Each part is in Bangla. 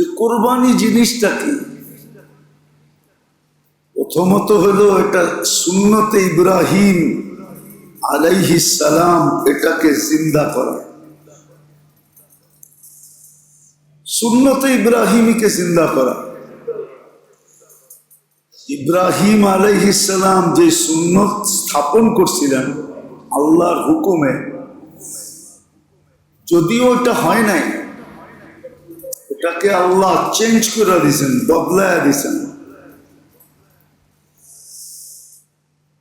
যে কোরবানি জিনিসটা কি। প্রথমত হলো এটা সুন্নতে ইব্রাহিম আলাইহিস সালাম, এটাকে জিন্দা করা। সুন্নতে ইব্রাহিমীকে জিন্দা করা। ইব্রাহিম আলাইহিস সালাম যে সুন্নত স্থাপন করছিলেন আল্লাহর হুকুমে, যদিও এটা হয় নাই, এটাকে আল্লাহ চেঞ্জ করে দিয়েছেন, বদলায় দিয়েছেন।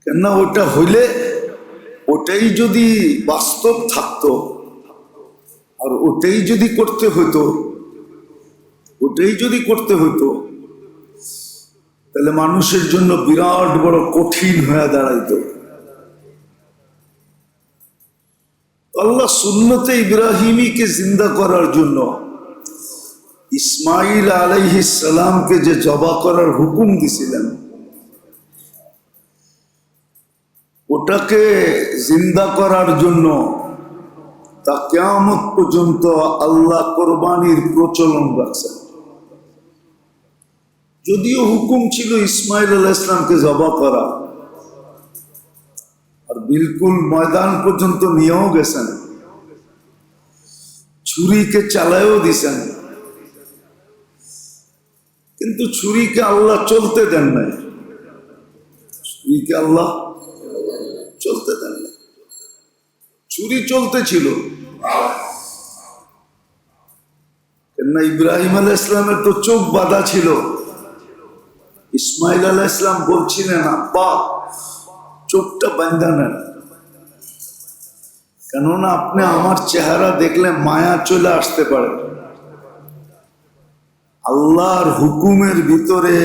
কেননা ওটা হইলে ওটাই যদি বাস্তব থাকতো আর ওটাই যদি করতে হতো তাহলে মানুষের জন্য বিরাট বড় কঠিন হয়ে দাঁড়াইতো। আল্লাহ সুন্নতে ইব্রাহিমীকে জিন্দা করার জন্য ইসমাইল আলাইহিস সালামকে যে জবা করার হুকুম দিছিলেন, ওটাকে জিন্দা করার জন্য তা কিয়ামত পর্যন্ত আল্লাহ কোরবানির প্রচলন রাখছেন। যদিও হুকুম ছিল ইসমাইল আলাইহিস সালামকে জবা করা, আর বিলকুল ময়দান পর্যন্ত নিয়েও গেছেন, ছুরিকে চালায়ও দিছেন, কিন্তু ছুরিকে আল্লাহ চলতে দেন নাই। ছুরিকে আল্লাহ চলতে দেন নাই, ছুরি চলতেছিল। কেননা ইব্রাহিম আলাইহিস সালামের তো চোখ বাঁধা ছিল। ইসমাইল আলাইহিস সালাম বলছিলেন, আব্বা চোখটা বাঁধা নেন, কেননা আপনি আমার চেহারা দেখলে মায়া চলে আসতে পারে। আল্লাহর হুকুমের ভিতরে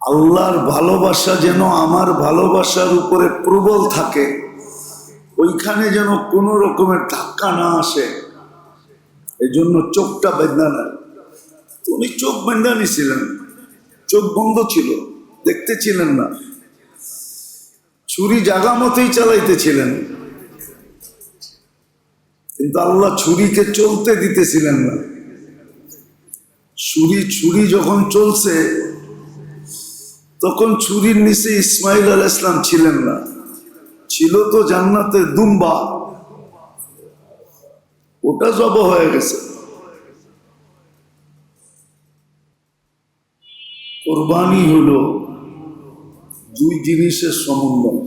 আল্লাহর ভালোবাসা যেন আমার ভালোবাসার উপরে প্রবল থাকে, ওইখানে যেন কোনো রকমের ধাক্কা না আসে, এই জন্য চোখটা বেঁধা নেন। উনি চোখ বেঁধা নিছিলেন, চোখ বন্ধ ছিল, দেখতেছিলেন না, ছুরি জাগা মতেই চালাইতেছিলেন, কিন্তু আল্লাহ ছুরিকে চলতে দিতেছিলেন না। ছুরি যখন চলছে তখন ছুরির নিচে ইসমাইল আলাইহিস সালাম ছিলেন না, ছিল তো জান্নাতের দুম্বা, ওটা জবা হয়ে গেছে। কোরবানি হলো দুই জিনিসের সমন্বয়।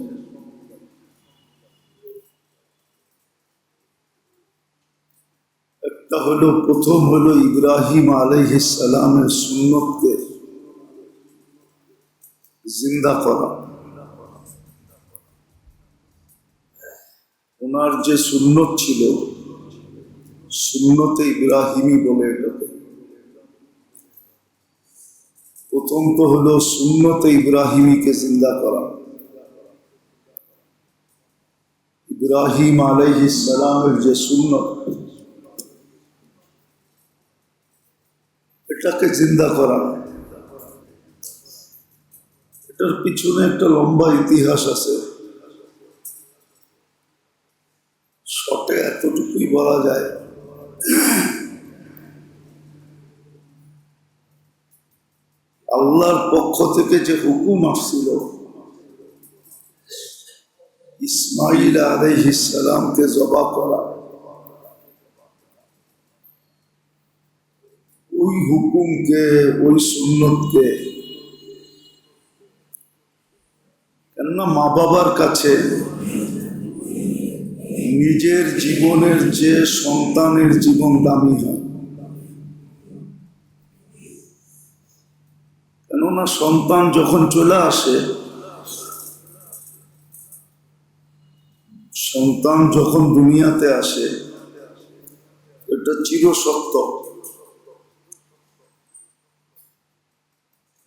একটা হলো, প্রথম হলো ইব্রাহিম আলাইহিস সালামের সুন্নতকে জিন্দা করা। ওনার যে সুন্নত ছিল, সুন্নতে ইব্রাহিমী বলে এটাকে। প্রথম তো হলো সুন্নতে ইব্রাহিমীকে জিন্দা করা। ইব্রাহিম আলাইহিস সালামের যে সুন্নত, এটাকে জিন্দা করা। এটার পিছনে একটা লম্বা ইতিহাস আছে, শর্টে এতটুকুই বলা যায়। আল্লাহর পক্ষ থেকে যে হুকুম আসছিল ইসমাইল আলাইহিস সালামকে জবা করা, ওই হুকুমকে, ওই সুন্নতকে, কেননা মা বাবার কাছে নিজের জীবনের যে সন্তানের জীবন দামি হয়। কেননা সন্তান যখন চলে আসে, সন্তান যখন দুনিয়াতে আসে, এটা চিরসত্য।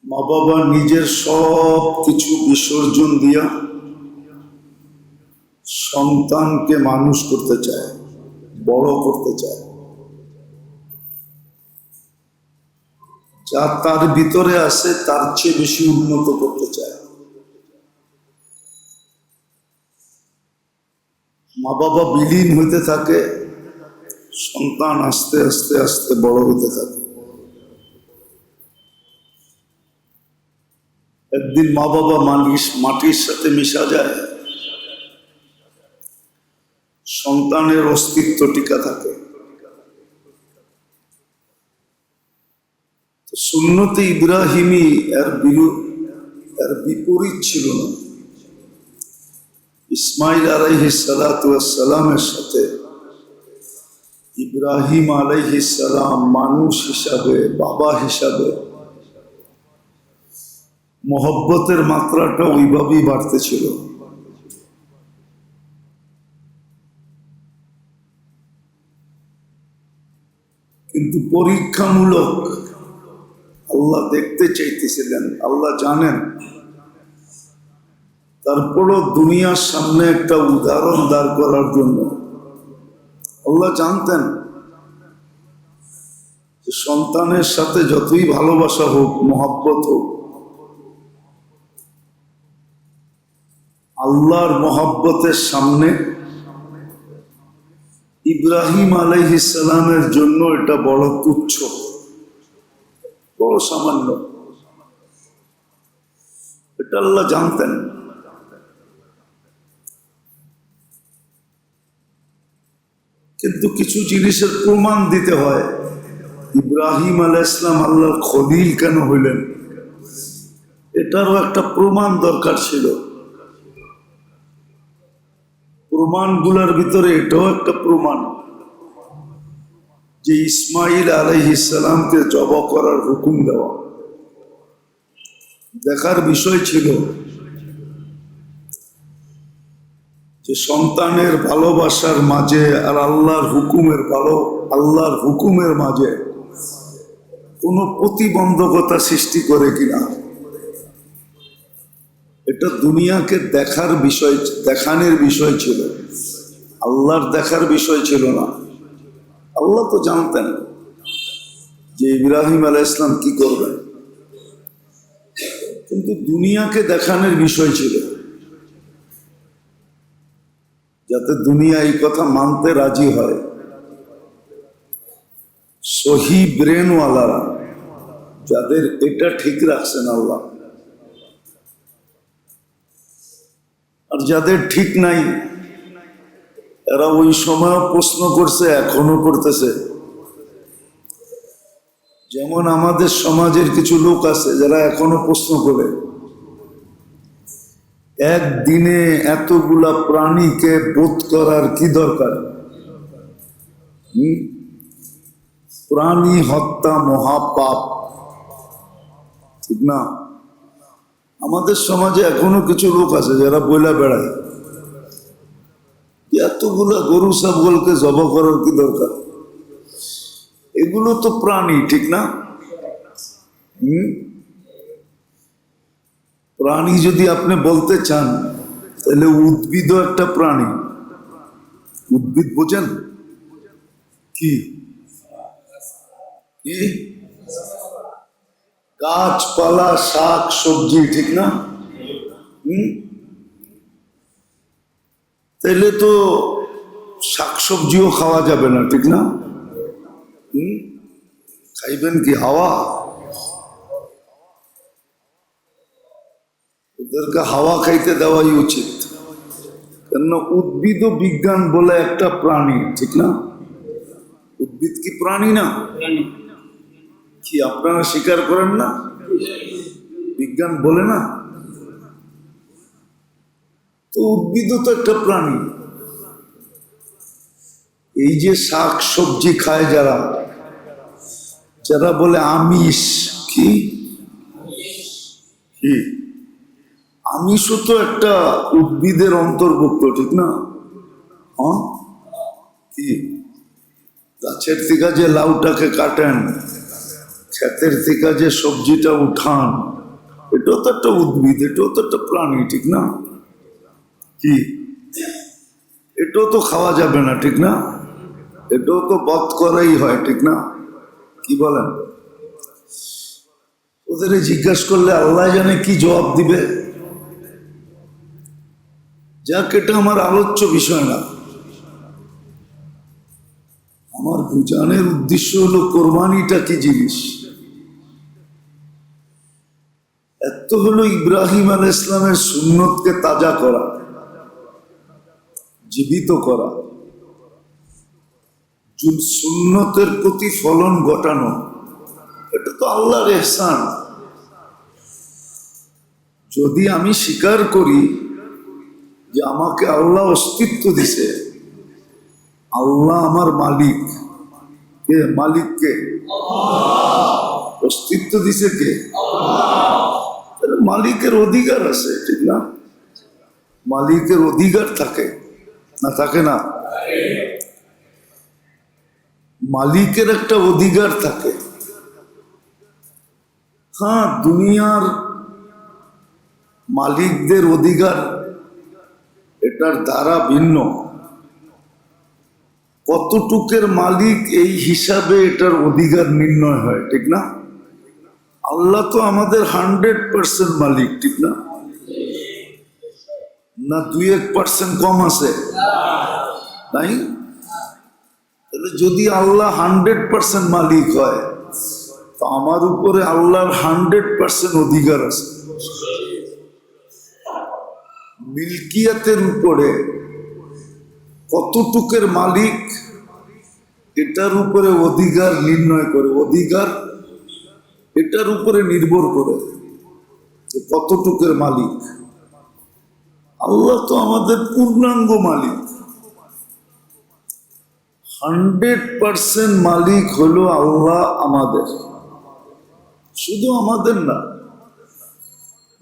মা বাবা নিজের সব কিছু বিসর্জন দিয়া সন্তানকে মানুষ করতে চায়, বড় করতে চায়, যা তার ভিতরে আছে তার চেয়ে বেশি উন্নত করতে চায়। মা বাবা বিলীন হইতে থাকে, সন্তান আস্তে আস্তে আস্তে বড় হতে থাকে। একদিন মা বাবা মাটির সাথে মিশা যায়, সন্তানের অস্তিত্ব টিকা থাকে। সুন্নতে ইব্রাহিমী এর বিপরীত ছিল না। ইসমাইল আলাইহিস সালাতু ওয়াস সালামের সাথে ইব্রাহিম আলাইহিস সালাম মানুষ হিসাবে, বাবা হিসাবে মহব্বতের মাত্রাটা ওইভাবেই বাড়তেছিল। কিন্তু পরীক্ষামূলক আল্লাহ দেখতে চাইতেছিলেন, আল্লাহ জানেন। তারপরও দুনিয়ার সামনে একটা উদাহরণ দাঁড় করার জন্য আল্লাহ জানতেন যে সন্তানের সাথে যতই ভালোবাসা হোক, মহব্বত হোক, আল্লাহর মহব্বতের সামনে ইব্রাহিম আলাইহিস সালামের জন্য এটা বড় তুচ্ছ, বড় সামান্য। এটা আল্লাহ জানতেন। কিন্তু কিছু জিনিসের প্রমাণ দিতে হয়। ইব্রাহিম আলাইহিস সালাম আল্লাহর খলিল কেন হইলেন, এটারও একটা প্রমাণ দরকার ছিল। প্রমাণগুলোর ভিতরে এটাও একটা প্রমাণ যে ইসমাইল আলাইহিস সালামকে জবাহ করার হুকুম দেওয়া। দেখার বিষয় ছিল যে সন্তানের ভালোবাসার মাঝে আর আল্লাহর হুকুমের মাঝে কোনো প্রতিবন্ধকতা সৃষ্টি করে কিনা। এটা দুনিয়াকে দেখানোর বিষয় ছিল, আল্লাহর দেখার বিষয় ছিল না। আল্লাহ তো জানতেন যে ইব্রাহিম আলাইহিস সালাম কি করবেন, কিন্তু দুনিয়াকে দেখানোর বিষয় ছিল, যাতে দুনিয়া এই কথা মানতে রাজি হয়। সহি ব্রেনওয়ালারা, যাদের এটা ঠিক রাখছেন আল্লাহ, আর যাদের ঠিক নাই এরা ওই সময় প্রশ্ন করছে, এখনো করতেছে। যেমন আমাদের সমাজের কিছু লোক আছে যারা এখনো প্রশ্ন করে, একদিনে এতগুলা প্রাণীকে বধ করার কি দরকার? প্রাণী হত্যা মহাপাপ, ঠিক না? আমাদের সমাজে এখনো কিছু লোক আছে যারা বইলা বেড়ায়, এতগুলা গরু ছাগলকে জবাহ করার কি দরকার? এগুলো তো প্রাণী, ঠিক না? প্রাণী যদি আপনি বলতে চান তাহলে উদ্ভিদও একটা প্রাণী। উদ্ভিদ বোঝেন কি? গাছপালা, শাক সবজি, ঠিক না? তাইলে তো শাকসবজিও খাওয়া যাবে না, ঠিক না? খাইবেন কি হাওয়া? ওদেরকে হাওয়া খাইতে দেওয়াই উচিত, কেননা উদ্ভিদ ও বিজ্ঞান বলে একটা প্রাণী, ঠিক না? উদ্ভিদ কি প্রাণী না? কি আপনারা স্বীকার করেন না? বিজ্ঞান বলে না? তো উদ্ভিদও তো একটা প্রাণী। এই যে শাক সবজি খায় যারা বলে আমিষ, কি আমিষও তো একটা উদ্ভিদের অন্তর্ভুক্ত, ঠিক না? হ্যাঁ, কি গাছের থেকে যে লাউটাকে কাটেন, ক্ষেতের থেকে যে সবজিটা উঠান, এটাও তো একটা উদ্ভিদ, এটাও তো একটা প্রাণী, ঠিক না? কি এটাও তো খাওয়া যাবে না, ঠিক না? এটাও তো বধ করাই হয়, ঠিক না? কি বলেন? ওদের জিজ্ঞাসা করলে আল্লাহ জানে কি জবাব দিবে। যাক, এটা আমার আলোচ্য বিষয় না। আমার বুঝানোর উদ্দেশ্য হলো কোরবানিটা কি জিনিস। এত হলো ইব্রাহিম আলাইহিস সালামের সুন্নতকে তাজা করা, জীবিত করা, সুন্নতের প্রতিফলন ঘটানো। এটা তো আল্লাহর ইহসান। যদি আমি স্বীকার করি যে আমাকে আল্লাহ অস্তিত্ব দিছে, আল্লাহ আমার মালিক, কে মালিক? কে? অস্তিত্ব দিছে কে? তাহলে মালিকের অধিকার আছে, ঠিক না? মালিকের অধিকার থাকে না, থাকে না? মালিকের একটা অধিকার থাকে। হ্যাঁ, দুনিয়ার মালিকদের অধিকার এটার দ্বারা ভিন্ন। কতটুকের মালিক এই হিসাবে এটার অধিকার নির্ণয় হয়, ঠিক না? আল্লাহ তো আমাদের 100% মালিক, ঠিক না? না 2-1% কম আছে? নাই? তাহলে যদি আল্লাহ 100% মালিক হয়, তো আমার উপরে আল্লাহর 100% অধিকার আছে। মিল্কিয়াতের উপরে কতটুকের মালিক এটার উপরে অধিকার নির্ণয় করে। অধিকার এটার উপরে নির্ভর করে যে কতটুকের মালিক। আল্লাহ তো আমাদের পূর্ণাঙ্গ মালিক। 100% মালিক হলো আল্লাহ আমাদের, শুধু আমাদের না।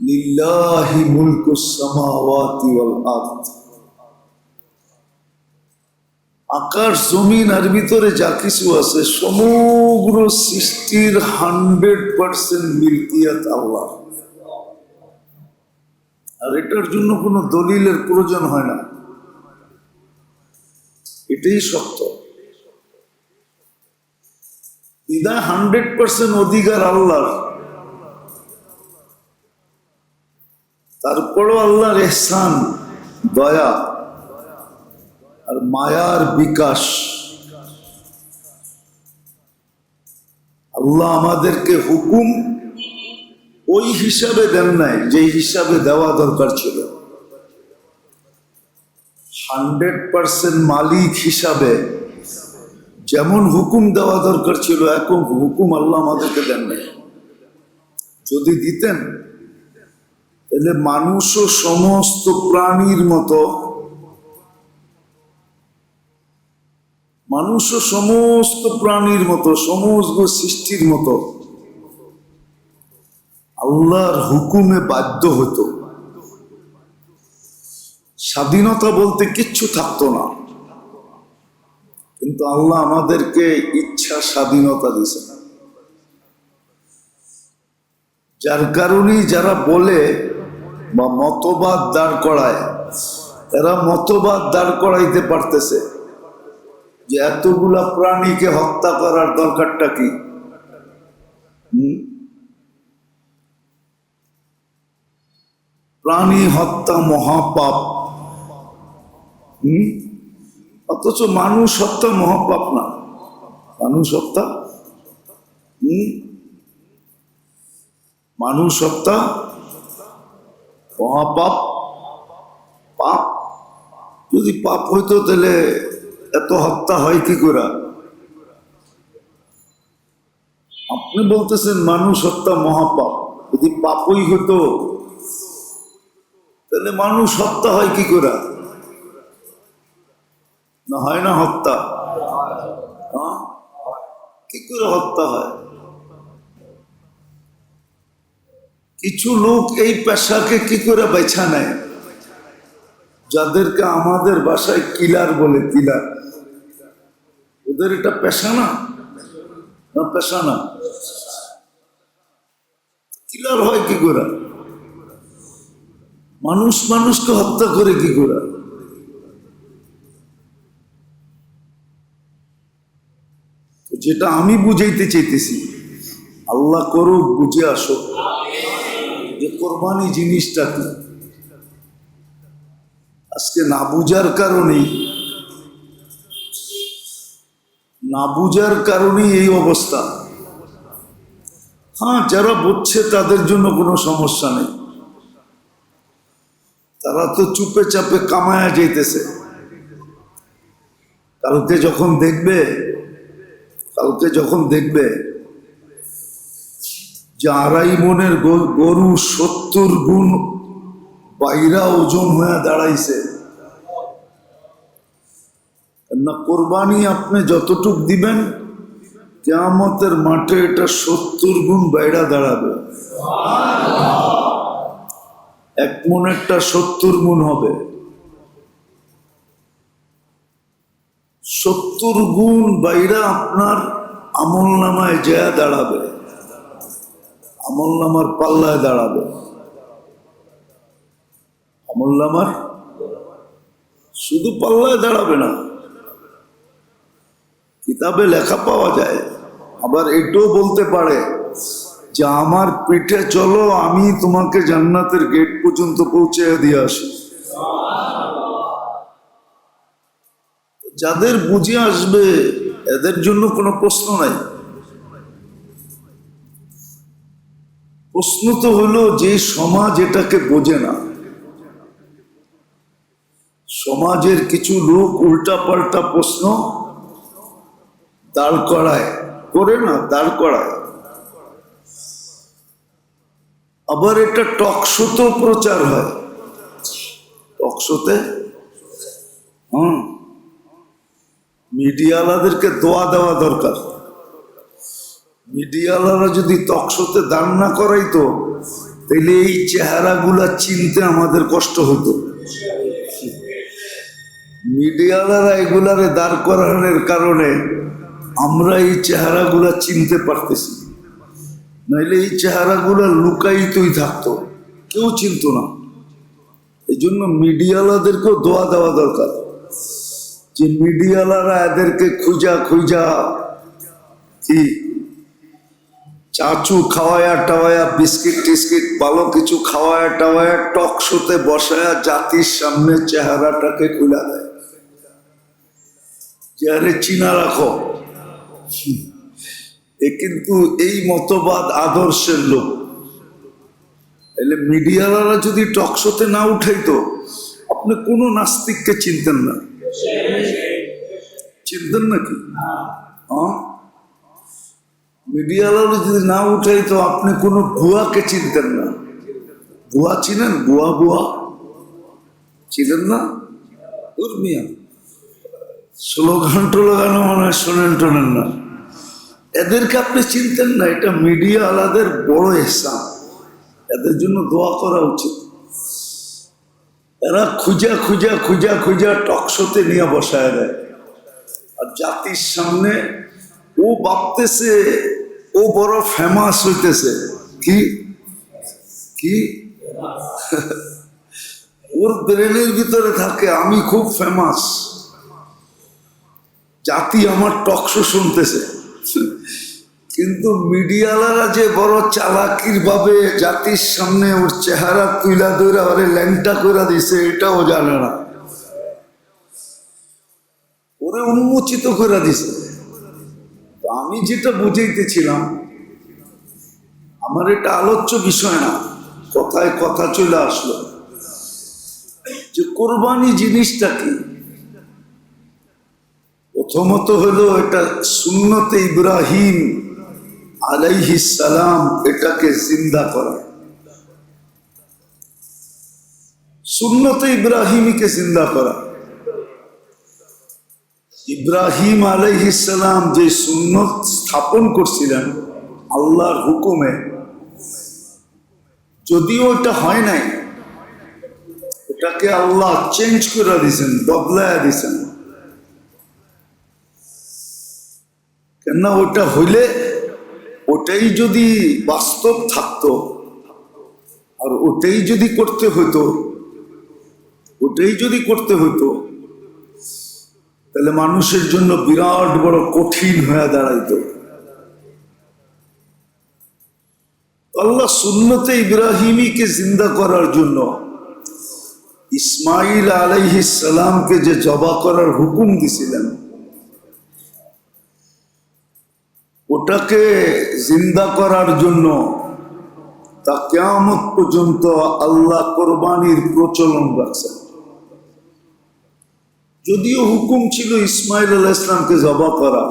লিল্লাহি মুলকুস সামাওয়াতি ওয়াল আরদ। আকাশ জমিন আর ভিতরে যা কিছু আছে সমগ্র সৃষ্টির 100% মিল্কিয়াত আল্লাহ। আর এটার জন্য কোনো দলিলের প্রয়োজন হয় না, এটাই সত্য। বিদায় 100% অধিকার আল্লাহর। তারপরও আল্লাহর ইহসান, দয়া আর মায়ার বিকাশ। আল্লাহ আমাদেরকে হুকুম ওই হিসাবে দেন নাই যে হিসাবে দেওয়া দরকার ছিল। 100% মালিক হিসাবে যেমন হুকুম দেওয়া দরকার ছিল, এখন হুকুম আল্লাহ আমাদেরকে দেন নাই। যদি দিতেন তাহলে মানুষও সমস্ত প্রাণীর মতো, মানুষও সমস্ত প্রাণীর মতো, সমস্ত সৃষ্টির মতো আল্লাহর হুকুমে বাধ্য হতো। স্বাধীনতা বলতে কিচ্ছু থাকতো না, কিন্তু আল্লাহ আমাদেরকে ইচ্ছা স্বাধীনতা দিয়েছে। যার কারণেই যারা বলে বা মতবাদ দাঁড় করায়, এরা মতবাদ দাঁড় করাইতে পারতেছে যে এতগুলা প্রাণীকে হত্যা করার দরকারটা কি? প্রাণী হত্যা মহাপাপ। অথচ মানুষ হত্যা মহাপাপ না। মানুষ হত্যা মানুষ হত্যা মহাপাপ। পাপ যদি পাপ হইতো তাহলে এত হত্যা হয় কি করে? আপনি বলতেছেন মানুষ হত্যা মহাপাপ, যদি পাপই হতো তাহলে মানুষ হত্যা হয় কি করে? না হয় না হত্যা? কি করে হত্যা হয়? কিছু লোক এই পেশাকে কি করে বেছা নেয়, যাদেরকে আমাদের ভাষায় কিলার বলে। কিলার, ওদের এটা পেশা না? না পেশা না? কিলার হয় কি করে? মানুষ মানুষকে হত্যা করে কি করে? যেটা আমি বুঝাইতে চাইতেছি, আল্লাহ করুক বুঝে আসো যে কোরবানি জিনিসটা কি। আজকে না বুঝার কারণেই না বুঝার কারণেই এই অবস্থা। হ্যাঁ, যারা বুঝছে তাদের জন্য কোনো সমস্যা নেই, তারা তো চুপে চাপে কামায়া যাইতেছে। কালকে যখন দেখবে যে 2.5 মনের গরু 70 গুণ বাইরা ওজন হয়ে দাঁড়াইছে, না কোরবানি আপনি যতটুক দিবেন কিয়ামতের মাঠে এটা 70 গুণ বাইরা দাঁড়াবে। 1 মনেরটা 70 গুণ হবে, 70 গুণ বাইরা আপনার আমল নামায় যা দাঁড়াবে, আমল নামার পাল্লায় দাঁড়াবে। আমল নামার শুধু পাল্লায় দাঁড়াবে না, কিতাবে লেখা পাওয়া যায়। আবার এটাও বলতে পারে যে আমার পিঠে চলো, আমি তোমাকে জান্নাতের গেট পর্যন্ত পৌঁছে দিয়ে আসি। যাদের বুঝে আসবে এদের জন্য কোনো প্রশ্ন নাই। প্রশ্ন তো হলো যে সমাজ এটাকে বোঝে না, সমাজের কিছু লোক উল্টা পাল্টা প্রশ্ন দাঁড় করায়, দাঁড় করায়। আবার এটা টকশোতেও প্রচার হয়, টকশোতে। মিডিয়াওয়ালাদেরকে দোয়া দেওয়া দরকার। মিডিয়াওয়ালারা যদি টকশোতে দান না করাইতো তাহলে এই চেহারাগুলা চিনতে আমাদের কষ্ট হতো। মিডিয়াওয়ালারা এগুলারে দাঁড় করানোর কারণে আমরা এই চেহারাগুলা চিনতে পারতেছি, নাইলে এই চেহারাগুলা লুকাইতই থাকতো, কেউ চিনত না। এই জন্য মিডিয়াওয়ালাদেরকেও দোয়া দেওয়া দরকার যে মিডিয়াওয়ালারা এদেরকে খুঁজা কি চাচু খাওয়ায়া টাওয়ায়া, বিস্কিট টিস্কিট ভালো কিছু খাওয়ায়া টাওয়ায়া টকশোতে বসায়া জাতির সামনে চেহারাটাকে খুলে দেয় যে আরে চিনা রাখো। এ কিন্তু এই মতবাদ আদর্শের লোক। তাহলে মিডিয়াওয়ালারা যদি টকশোতে না উঠাইতো আপনি কোনো নাস্তিককে চিনতেন না, চিনতেন নাকি? মিডিয়াওয়ালারা যদি না উঠাইতো আপনি কোনো ভুয়াকে চিনতেন না। ভুয়া চিনেন? ভুয়া চিনেন না? মিয়া স্লোগান টোলোগানও মনে হয় শোনেন টোনেন না, এদেরকে আপনি চিনতেন না। এটা মিডিয়াওয়ালাদের বড় এহসান, এদের জন্য দোয়া করা উচিত। এরা খুঁজা টকশোতে নিয়ে বসায় দেয়, আর জাতির সামনে ও ভাবতেছে ও বড় ফেমাস হইতেছে। কি ওর ব্রেনের ভিতরে থাকে আমি খুব ফেমাস, জাতি আমার টকশো শুনতেছে। কিন্তু মিডিয়াওয়ালারা যে বড় চালাকির ভাবে জাতির সামনে ওর চেহারা তুইলা দইরা ওরে ল্যাংটা করে দিছে এটাও জানে না, ওরে উন্মোচিত করে দিছে। আমি যেটা বুঝাইতেছিলাম, আমার এটা আলোচ্য বিষয় না, কথায় কথা চলে আসলো যে কোরবানি জিনিসটা কি। প্রথমত হলো এটা সুন্নতে ইব্রাহিম আলাইহিস সালাম, এটাকে জিন্দা করা। সুন্নতে ইব্রাহিমীকে জিন্দা করা। ইব্রাহিম আলাইহিস সালাম যে সুন্নত স্থাপন করছিলেন আল্লাহর হুকুমে, যদিও এটা হয় নাই, এটাকে আল্লাহ চেঞ্জ করে দিয়েছেন, বদলায় দিয়েছেন। কেননা ওটা হইলে ওটাই যদি বাস্তব থাকতো আর ওটাই যদি করতে হতো তাহলে মানুষের জন্য বিরাট বড় কঠিন হয়ে দাঁড়াইতো। আল্লাহ সুন্নতে ইব্রাহিমীকে জিন্দা করার জন্য ইসমাইল আলাইহিস সালামকে যে জবা করার হুকুম দিছিলেন, ওটাকে জিন্দা করার জন্য তা কিয়ামত পর্যন্ত আল্লাহ কোরবানির প্রচলন রাখছেন। যদিও হুকুম ছিল ইসমাইল আলাইহিস সালামকে জবাহ করা,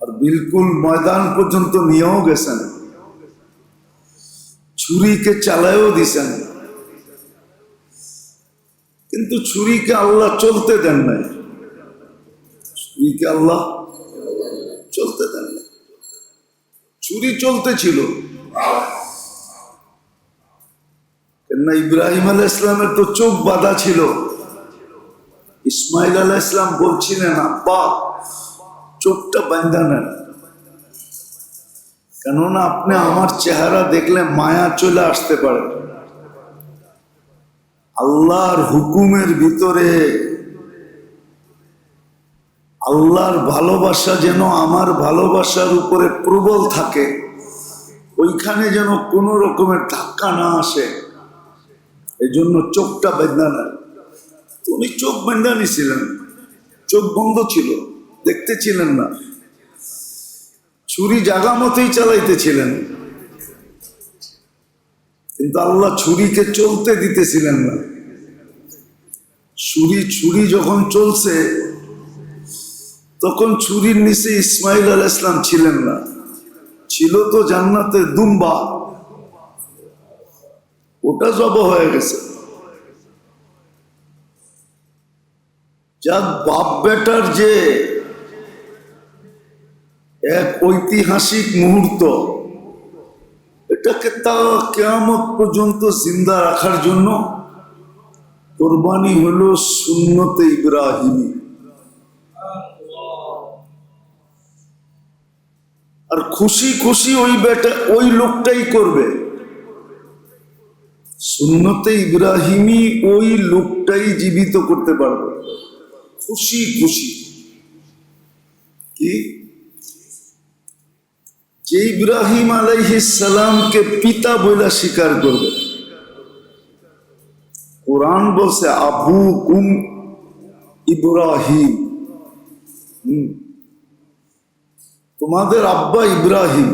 আর বিলকুল ময়দান পর্যন্ত নিয়েও গেছেন, ছুরিকে চালায়ও দিছেন, কিন্তু ছুরিকে আল্লাহ চলতে দেন নাই। ছুরিকে আল্লাহ চলতে দেন নাই, ছুরি চলতেছিল। কেননা ইব্রাহিম আলাইহিস সালামের তো চোখ বাঁধা ছিল। ইসমাইল আলাইহিস সালাম বলছিলেন, আব্বা চোখটা বাঁধা নেন, কেননা আপনি আমার চেহারা দেখলে মায়া চলে আসতে পারে। আল্লাহর হুকুমের ভিতরে আল্লাহর ভালোবাসা যেন আমার ভালোবাসার উপরে প্রবল থাকে, ওইখানে যেন কোনো রকমের ধাক্কা না আসে, এই জন্য চোখটা বেঁধা নেন। উনি চোখ বেঁধা নিছিলেন, চোখ বন্ধ ছিল, দেখতেছিলেন না, ছুরি জাগা মতোই চালাইতেছিলেন, কিন্তু আল্লাহ ছুরিকে চলতে দিতেছিলেন না। ছুরি যখন চলছে তখন ছুরির নিচে ইসমাইল আলাইহিস সালাম ছিলেন না, ছিল তো জান্নাতের দুম্বা, ওটা জবাহ হয়ে গেছে। যাক, বাপ বেটার যে এক ঐতিহাসিক মুহূর্ত, এটাকে তা কিয়ামত পর্যন্ত জিন্দা রাখার জন্য কোরবানি হলো সুন্নতে ইব্রাহিমী। আর খুশি খুশি ওই লোকটাই করবে, সুন্নতে ইব্রাহিমী ওই লোকটাই জীবিত করতে পারবে খুশি খুশি। কি? যে ইব্রাহিম আলাইহিস সালামকে পিতা বলে স্বীকার করবে। কোরআন বলছে আবুকুম ইব্রাহিম, তোমাদের আব্বা ইব্রাহিম,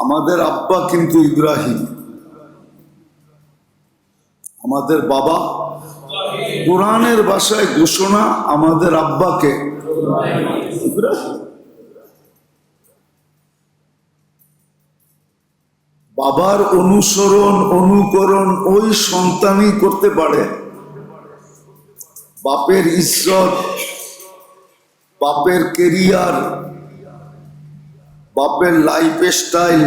আমাদের আব্বা কিন্তু ইব্রাহিম, আমাদের বাবা। কোরআনের ভাষায় ঘোষণা, আমাদের আব্বাকে ইব্রাহিম। বাবার অনুসরণ অনুকরণ ওই সন্তানই করতে পারে। বাপের ইজ্জত, বাপের কেরিয়ার, বাপের লাইফ স্টাইল,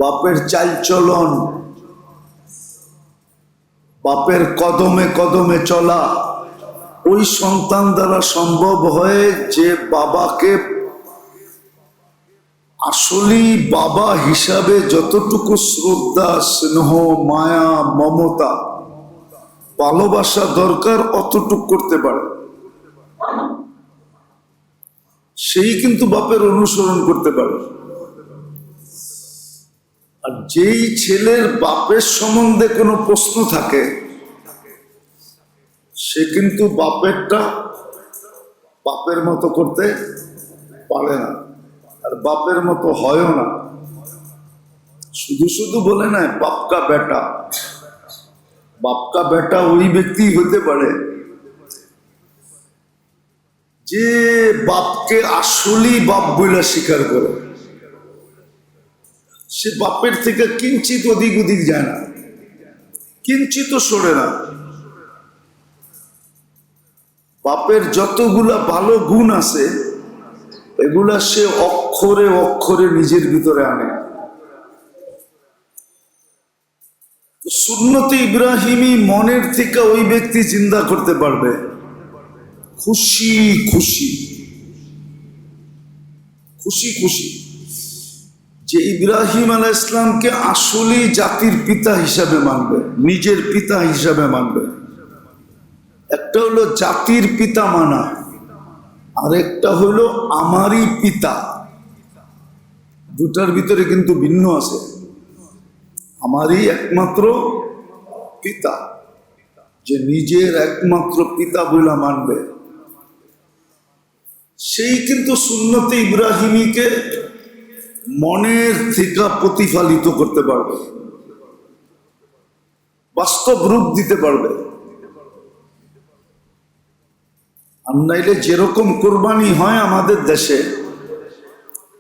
বাপের চালচলন, বাপের কদমে কদমে চলা, ওই সন্তান দ্বারা সম্ভব হয় যে বাবাকে আসলেই বাবা হিসাবে যতটুকু শ্রদ্ধা, স্নেহ, মায়া, মমতা, ভালোবাসা দরকার অতটুকু করতে পারে। সেই কিন্তু বাপের অনুসরণ করতে পারে। আর যেই ছেলের বাপের সম্বন্ধে কোনো প্রশ্ন থাকে, সে কিন্তু বাপেরটা বাপের মতো করতে পারে না, আর বাপের মতো হয়ও না। শুধু শুধু বলে না বাপকা বেটা, বাপকা বেটা ওই ব্যক্তি হতে পারে যে বাপকে আসলেই বাপ বলে স্বীকার করে। সে বাপের থেকে কিঞ্চিত ওদিক ওদিক যায় না, কিঞ্চিত সরে না। বাপের যতগুলা ভালো গুণ আছে এগুলা সে অক্ষরে অক্ষরে নিজের ভিতরে আনে। সুন্নতে ইব্রাহিমী মনের থেকে ওই ব্যক্তি চিন্তা করতে পারবে খুশি খুশি খুশি খুশি যে ইব্রাহিম আলাইহিস সালামকে আসলেই জাতির পিতা হিসাবে মানবে, নিজের পিতা হিসাবে মানবে। একটা হলো জাতির পিতা মানা, আরেকটা হলো আমারই পিতা। দুটার ভিতরে কিন্তু ভিন্ন আছে। আমারই একমাত্র পিতা, যে নিজের একমাত্র পিতা বলে মানবে, সেই কিন্তু সুন্নতে ইব্রাহিমীকে মনের থেকে প্রতিফলিত করতে পারবে, বাস্তব রূপ দিতে পারবে। আর নাইলে যেরকম কোরবানি হয় আমাদের দেশে,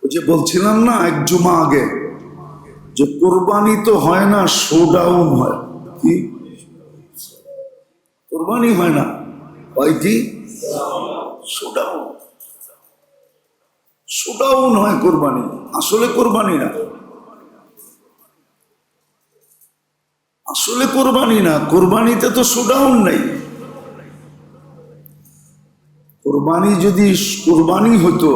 ওই যে বলছিলাম না এক জুমা আগে, যে কোরবানি তো হয় না, শোডাউন হয়। কি কোরবানি হয় না, হয় কি শোডাউন। শোডাউন হয় কোরবানি, আসলে কোরবানি না, আসলে কোরবানি না। কোরবানিতে তো শোডাউন নেই। কোরবানি যদি কোরবানি হতো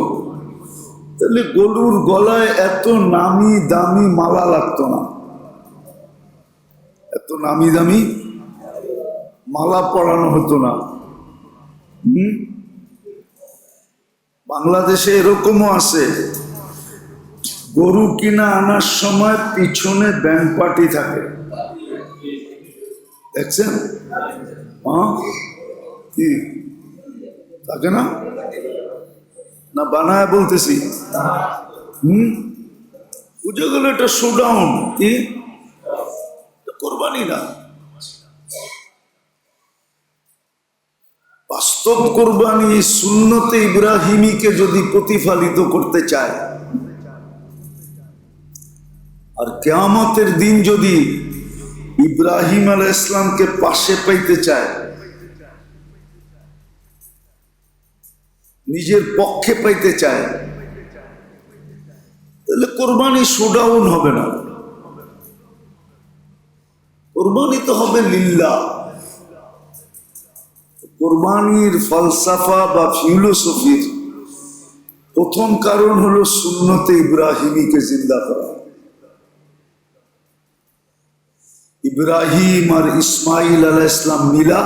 তাহলে গরুর গলায় এত নামি দামি মালা লাগতো না, এত নামি দামি মালা পরানো হতো না। বাংলাদেশে এরকমও আছে, গরু কিনা আনার সময় পিছনে ব্যান্ড পার্টি থাকে, দেখছেন? হ্যাঁ, কি থাকে না? না বানায় বলতেছি? বুঝে গেল এটা শোডাউন। কি কোরবানি না, বাস্তব কোরবানি সুন্নতে ইব্রাহিমীকে যদি প্রতিফলিত করতে চায়, আর কিয়ামতের দিন যদি ইব্রাহিম আলাইহিস সালামকে পাশে পাইতে চায়, নিজের পক্ষে পাইতে চায়, তাহলে কোরবানি শোডাউন হবে না, কোরবানি তো হবে লিল্লাহ। কোরবানির ফলসাফা বা ফিলোসফির প্রথম কারণ হলো সুন্নতে ইব্রাহিমীকে জিন্দা করা। ইব্রাহিম আর ইসমাইল আলাইহিস সালাম মিলা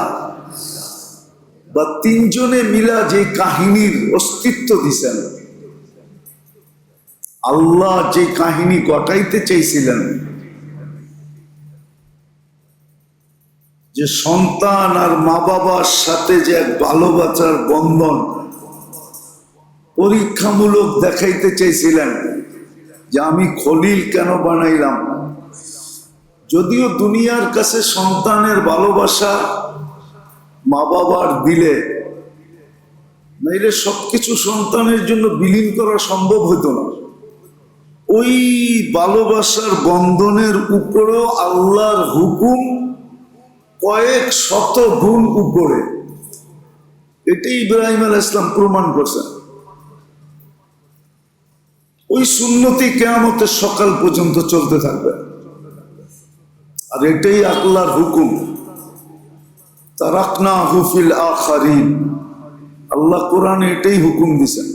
বা তিনজনে মিলা যে কাহিনীর অস্তিত্ব দিছেন, আল্লাহ যে কাহিনী ঘটাইতে চাইছিলেন, যে সন্তান আর মা বাবার সাথে যে এক ভালোবাসার বন্ধন পরীক্ষামূলক দেখাইতে চাইছিলেন, যে আমি খলিল কেন বানাইলাম। যদিও দুনিয়ার কাছে সন্তানের ভালোবাসা মা বাবার দিলে, নাইলে সবকিছু সন্তানের জন্য বিলীন করা সম্ভব হতো না। ওই ভালোবাসার বন্ধনের উপরেও আল্লাহর হুকুম কয়েক শত গুণ উপরে, এটাই ইব্রাহিম আলাইহিস সালাম প্রমাণ করছেন। ওই সুন্নতি কিয়ামতের সকাল পর্যন্ত চলতে থাকবে, আর এটাই আল্লাহর হুকুম। তারাকনাহু ফিল আখিরিন, আল্লাহ কোরআনে এটাই হুকুম দিয়েছেন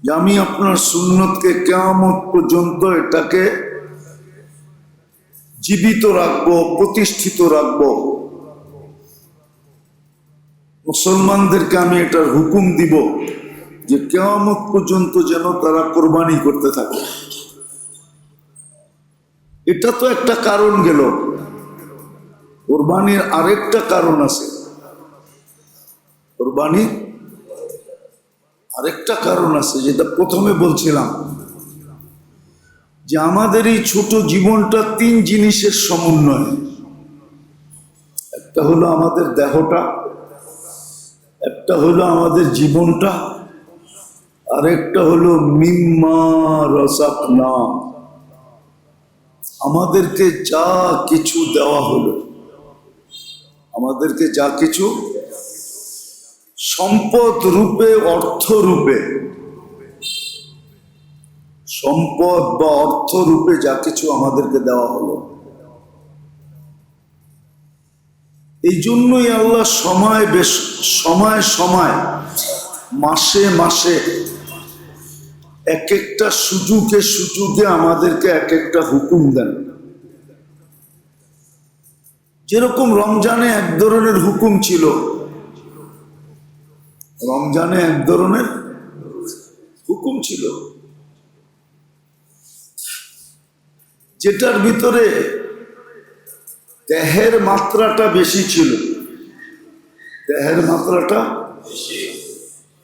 যে আমি আপনার সুন্নতকে কিয়ামত পর্যন্ত এটাকে জীবিত রাখবো, প্রতিষ্ঠিত রাখবো। মুসলমানদেরকে আমি এটার হুকুম দিব যে কিয়ামত পর্যন্ত যেন তারা কোরবানি করতে থাকে। এটা তো একটা কারণ গেল, কোরবানির আরেকটা কারণ আছে। কোরবানির আরেকটা কারণ আছে, যেটা প্রথমে বলছিলাম, যে আমাদের এই ছোট জীবনটা তিন জিনিসের সমন্বয়। একটা হলো আমাদের দেহটা, একটা হলো আমাদের জীবনটা, আরেকটা হলো মিম্মা রাযাকনা, আমাদেরকে যা কিছু দেওয়া হলো, আমাদেরকে যা কিছু সম্পদ রূপে, অর্থ রূপে, সম্পদ বা অর্থ রূপে যা কিছু আমাদেরকে দেওয়া হলো। এই জন্যই আল্লাহ সময় সময় মাসে মাসে এক একটা সুযোগে সুযোগে আমাদেরকে এক একটা হুকুম দেন। যেরকম রমজানে এক ধরনের হুকুম ছিল, রমজানে এক ধরনের হুকুম ছিল, যেটার ভিতরে দেহের মাত্রাটা বেশি ছিল, দেহের মাত্রাটা।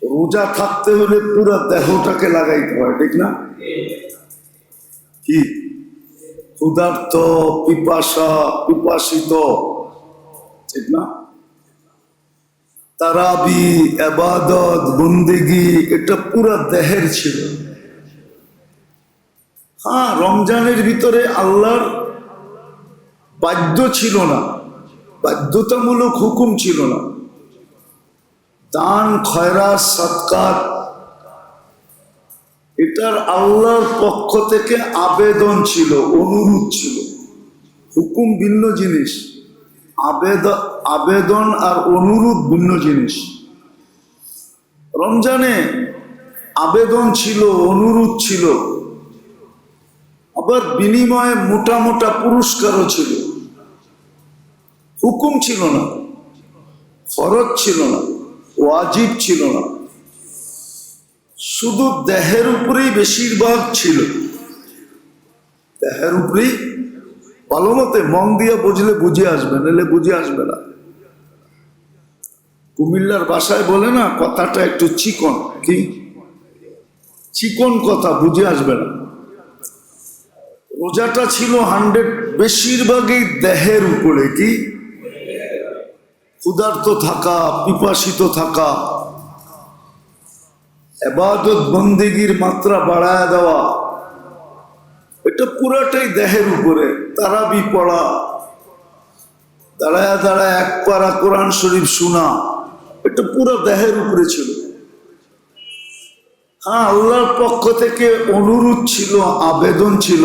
রোজা থাকতে হলে পুরো দেহটাকে লাগাইতে হয়, ঠিক না? কি ক্ষুধার্ত, পিপাসিত, ঠিক না? তারাবি, ইবাদত, বন্দেগি, এটা পুরা দেহের ছিল। হ্যাঁ, রমজানের ভিতরে আল্লাহর বাধ্য ছিল না, বাধ্যতামূলক হুকুম ছিল না। দান, খয়রাত, সাদকাত, এটার আল্লাহর পক্ষ থেকে আবেদন ছিল, অনুরোধ ছিল। হুকুম ভিন্ন জিনিস, আবেদন আর অনুরোধ ভিন্ন জিনিস। রমজানে আবেদন ছিল, অনুরোধ ছিল, আবার বিনিময়ে মোটা মোটা পুরস্কারও ছিল। হুকুম ছিল না, ফরজ ছিল না, ওয়াজিব ছিল না, শুধু দেহের উপরেই বেশিরভাগ ছিল। দেহের উপরেই, ভালো মতে মন দিয়ে বুঝলে বুঝে আসবে, নাহলে বুঝে আসবে না। কুমিল্লার ভাষায় বলে না, কথাটা একটু চিকন, কি চিকন কথা, বুঝে আসবে না। রোজাটা ছিল 100, বেশিরভাগই দেহের উপরে। কি ক্ষুধার্ত থাকা, পিপাসিত থাকা, ইবাদত বন্দেগীর মাত্রা বাড়ায় দেওয়া, এটা পুরাটাই দেহের উপরে। তারাবি পড়া, দাঁড়ায় দাঁড়ায় এক পারা কোরআন শরীফ শোনা, এটা পুরো দেহের উপরে ছিল। হ্যাঁ, আল্লাহর পক্ষ থেকে অনুরোধ ছিল, আবেদন ছিল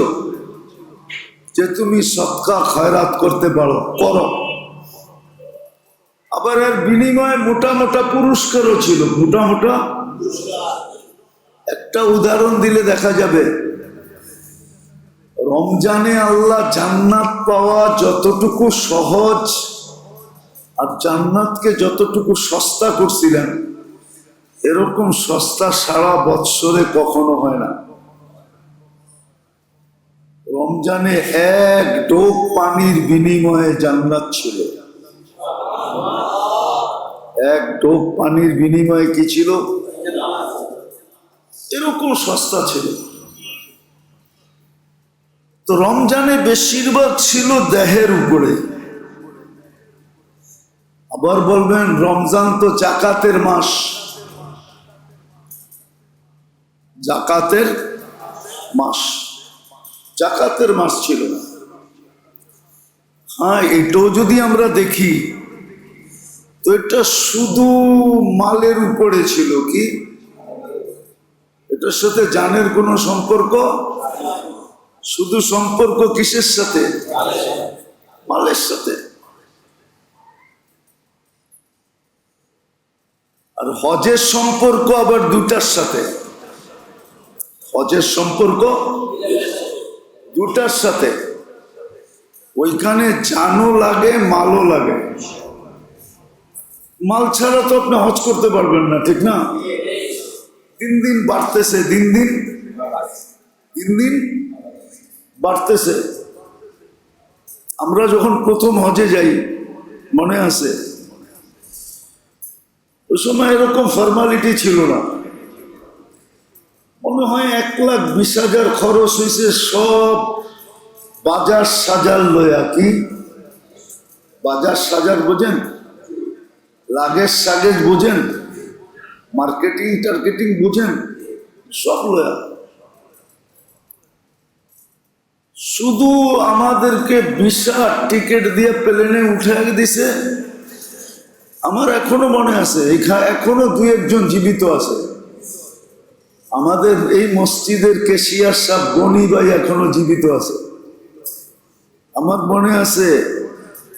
যে তুমি সদকা খয়রাত করতে পারো, করো। আবার এর বিনিময়ে মোটা মোটা পুরস্কারও ছিল, মোটা মোটা। একটা উদাহরণ দিলে দেখা যাবে, রমজানে আল্লাহ জান্নাত পাওয়া যতটুকু সহজ আর জান্নাতকে যতটুকু সস্তা করছিলেন, এরকম সস্তা সারা বৎসরে কখনো হয় না। রমজানে এক ডোব পানির বিনিময়ে জান্নাত ছিল। এক ডোব পানির বিনিময়ে কি ছিল? এরকম সস্তা ছিল। তো রমজানে বেশিরভাগ ছিল দেহের উপরে। আবার বলবেন রমজান তো জাকাতের মাস, জাকাতের মাস, জাকাতের মাস ছিল না। হ্যাঁ, এটাও যদি আমরা দেখি তো এটা শুধু মালের উপরে ছিল। কি এটার সাথে জানের কোনো সম্পর্ক? শুধু সম্পর্ক কিসের সাথে? মালের সাথে। আর হজের সম্পর্ক আবার দুটার সাথে। হজের সম্পর্ক দুটার সাথে। ওইখানে জানও লাগে, মালও লাগে। মাল ছাড়া তো আপনি হজ করতে পারবেন না, ঠিক না? দিন দিন বাড়তেছে, দিন দিন বাড়তেছে। আমরা যখন প্রথম হজে যাই, মনে আছে, ওই সময় এরকম ফর্মালিটি ছিল না। মনে হয় 1,20,000 খরচ হয়েছে সব বাজার সাজার লয়া। কি বাজার সাজার বোঝেন? লাগেজ সাগেজ বোঝেন? মার্কেটিং টার্গেটিং বুঝেন? সব লয়া। শুধু আমাদেরকে ভিসা টিকিট দিয়ে প্লেনে উঠে দিছে। আমার এখনো মনে আছে, এখনো 2-1 জীবিত আছে। আমাদের এই মসজিদের কেশিয়ার সাহেব গনি ভাই এখনো জীবিত আছে। আমার মনে আছে,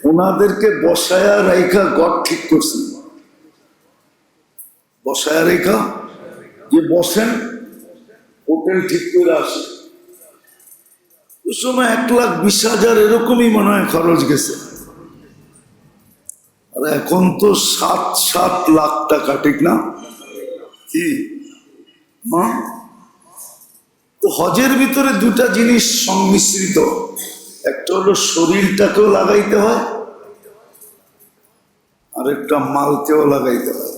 ওনাদেরকে বসায়া রাইখা ঘর ঠিক করছেন। বসায়া রেখা যে বসেন, হোটেল ঠিক করে আসে। ওই সময় 1,20,000 এরকমই মনে হয় খরচ গেছে। আর এখন তো 7 লাখ টাকা, ঠিক না? কি তো হজের ভিতরে দুটা জিনিস সংমিশ্রিত। একটা হলো শরীরটাকেও লাগাইতে হয়, আর একটা মালকেও লাগাইতে হয়।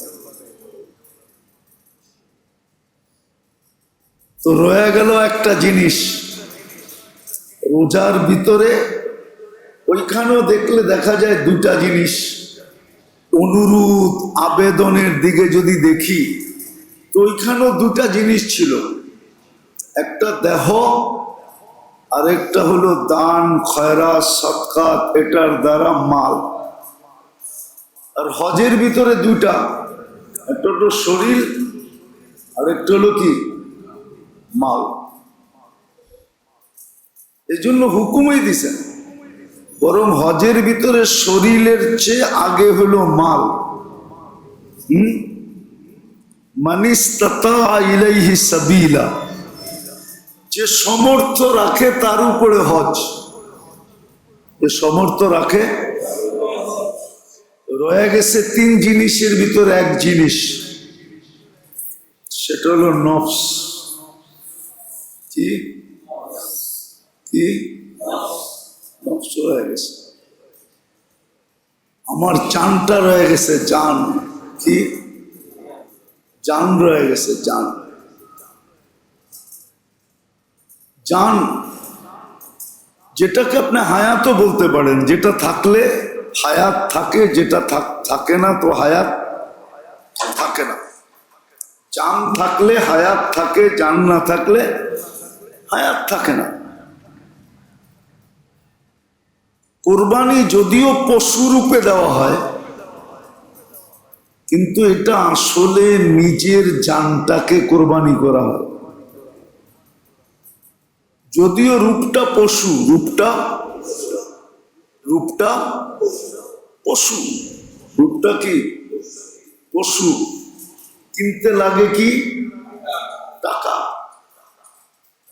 তো রয়ে গেল একটা জিনিস রোজার ভিতরে, ওইখানেও দেখলে দেখা যায় দুটা জিনিস। অনুরোধ আবেদনের দিকে যদি দেখি তো ওইখানেও দুটা জিনিস ছিল, একটা দেহ আর একটা হলো দান খয়রাত সদকাত, এটার দ্বারা মাল। আর হজের ভিতরে দুটা, একটা হলো শরীর আর একটা হলো কি মাল। এই জন্য হুকুমই দিছেন, বরং হজের ভিতরে শরীরের চেয়ে আগে হলো মাল। মানিস্তাতা ইলাইহি সাবিলা, যে সমর্থ রাখে তার উপরে হজ, যে সমর্থ রাখে। রয়ে গেছে তিন জিনিসের ভিতরে এক জিনিস, সেটা হলো নফস। কি কি নফস রয়ে গেছে। আমার জানটা রয়ে গেছে, জান। কি জান রয়ে গেছে, জান। জান যেটাকে আপনি হায়াতও বলতে পারেন, যেটা থাকলে হায়াত থাকে, যেটা থাকে না তো হায়াত থাকে না। জান থাকলে হায়াত থাকে, জান না থাকলে হায়াত থাকে না। কোরবানি যদিও পশু রূপে দেওয়া হয়, কিন্তু এটা আসলে নিজের জানটাকে কোরবানি করা হয়। যদিও রূপটা পশু, রূপটা পশু, রূপটা কি পশু, কিনতে লাগে কি টাকা।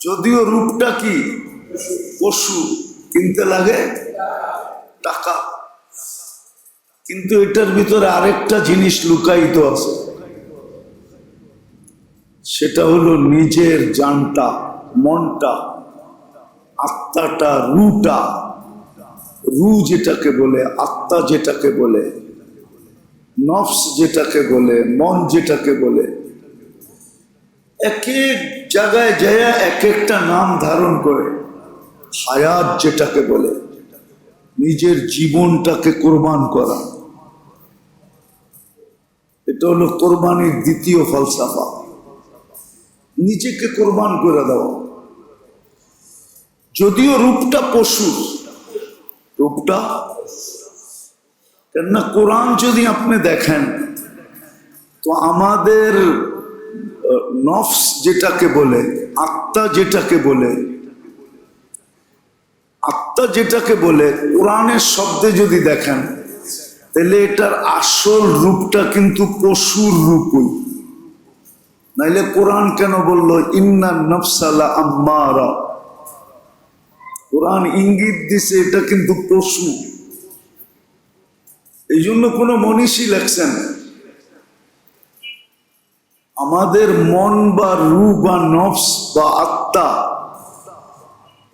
যদিও রূপটা কি পশু, কিনতে লাগে টাকা, কিন্তু এটার ভিতরে আরেকটা জিনিস লুকায়িত আছে, সেটা হলো নিজের জানটা, মনটা, আত্মাটা, রুটা। রু যেটাকে বলে, আত্মা যেটাকে বলে, নফস যেটাকে বলে, মন যেটাকে বলে, এক এক জায়গায় যায় এক একটা নাম ধারণ করে। হায়াত যেটাকে বলে, নিজের জীবনটাকে কোরবান করা, এটা হলো কোরবানির দ্বিতীয় ফলসাফা, নিজেকে কোরবান করে দেওয়া। যদিও রূপটা পশু, রূপটা, কেননা কোরআন যদি আপনি দেখেন তো আমাদের নফস যেটাকে বলে, আত্মা যেটাকে বলে, আত্মা যেটাকে বলে কোরআনের শব্দে যদি দেখেন তাহলে এটার আসল রূপটা কিন্তু পশুর রূপই। নাইলে কোরআন কেন বললো ইন্না নফসালা আম্মারা? কোরআন ইঙ্গিত দিছে এটা কিন্তু পশু। এই জন্য কোনো মনীষী লেখছেন আমাদের মন বা রূ বা নফস বা আত্মা,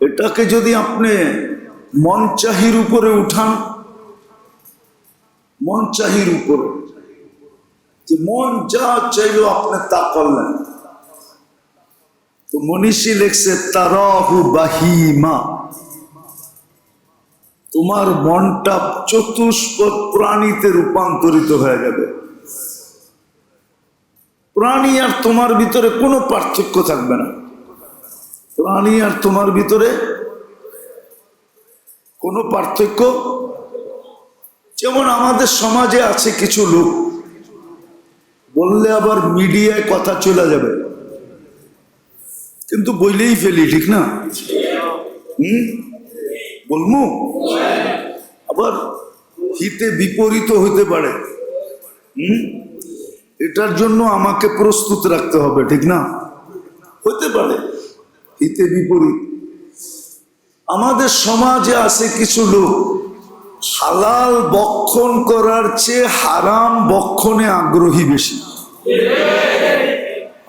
এটাকে যদি আপনি মন চাহির উপরে উঠান, মন চাহির উপরে, যে মন যা চাইল আপনি তা করলেন, তো মনীষী লেখছে তারাহু বাহিমা, তোমার মনটা চতুষ্পদ প্রাণীতে রূপান্তরিত হয়ে যাবে। প্রাণী আর তোমার ভিতরে কোনো পার্থক্য থাকবে না। প্রাণী আর তোমার ভিতরে কোনো পার্থক্য। যেমন আমাদের সমাজে আছে কিছু লোক, বললে আবার মিডিয়ায় কথা চলে যাবে, কিন্তু বইলেই ফেলি, ঠিক না? বলমু আবার হিতে বিপরীত হতে পারে। এটার জন্য আমাকে প্রস্তুত রাখতে হবে, ঠিক না? হতে পারে হিতে বিপরীত। আমাদের সমাজে আছে কিছু লোক হালাল বক্ষণ করার চেয়ে হারাম বক্ষণে আগ্রহী বেশি,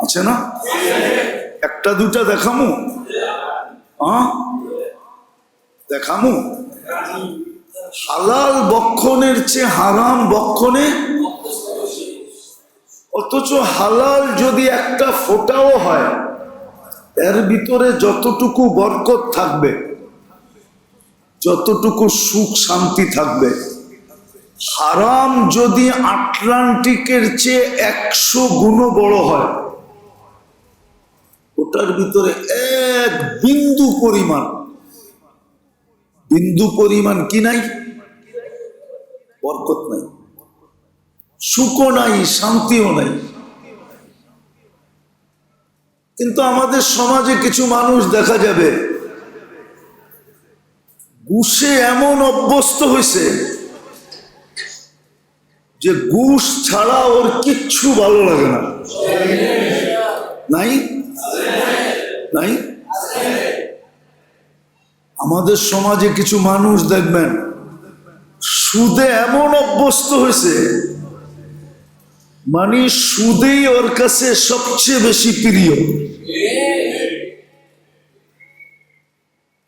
আছে না? একটা দুটা দেখামু, দেখামু। হালাল বক্ষণের চেয়ে হারাম বক্ষণে, অথচ হালাল যদি একটা ফোঁটাও হয় এর ভিতরে যতটুকু বরকত থাকবে, যতটুকু সুখ শান্তি থাকবে, হারাম যদি আটলান্টিকের চেয়ে 100 গুণ বড় হয়, ওটার ভিতরে এক বিন্দু পরিমাণ কি নাই? বরকত নাই, সুখও নাই, শান্তিও নাই। কিন্তু আমাদের সমাজে কিছু মানুষ দেখা যাবে ঘুষে এমন অভ্যস্ত হয়েছে যে ঘুষ ছাড়া ওর কিচ্ছু ভালো লাগে না। নাই নাই আমাদের সমাজে কিছু মানুষ দেখবেন সুদে এমন অভ্যস্ত হয়েছে, মানে সুদেই ওর কাছে সবচেয়ে বেশি প্রিয়।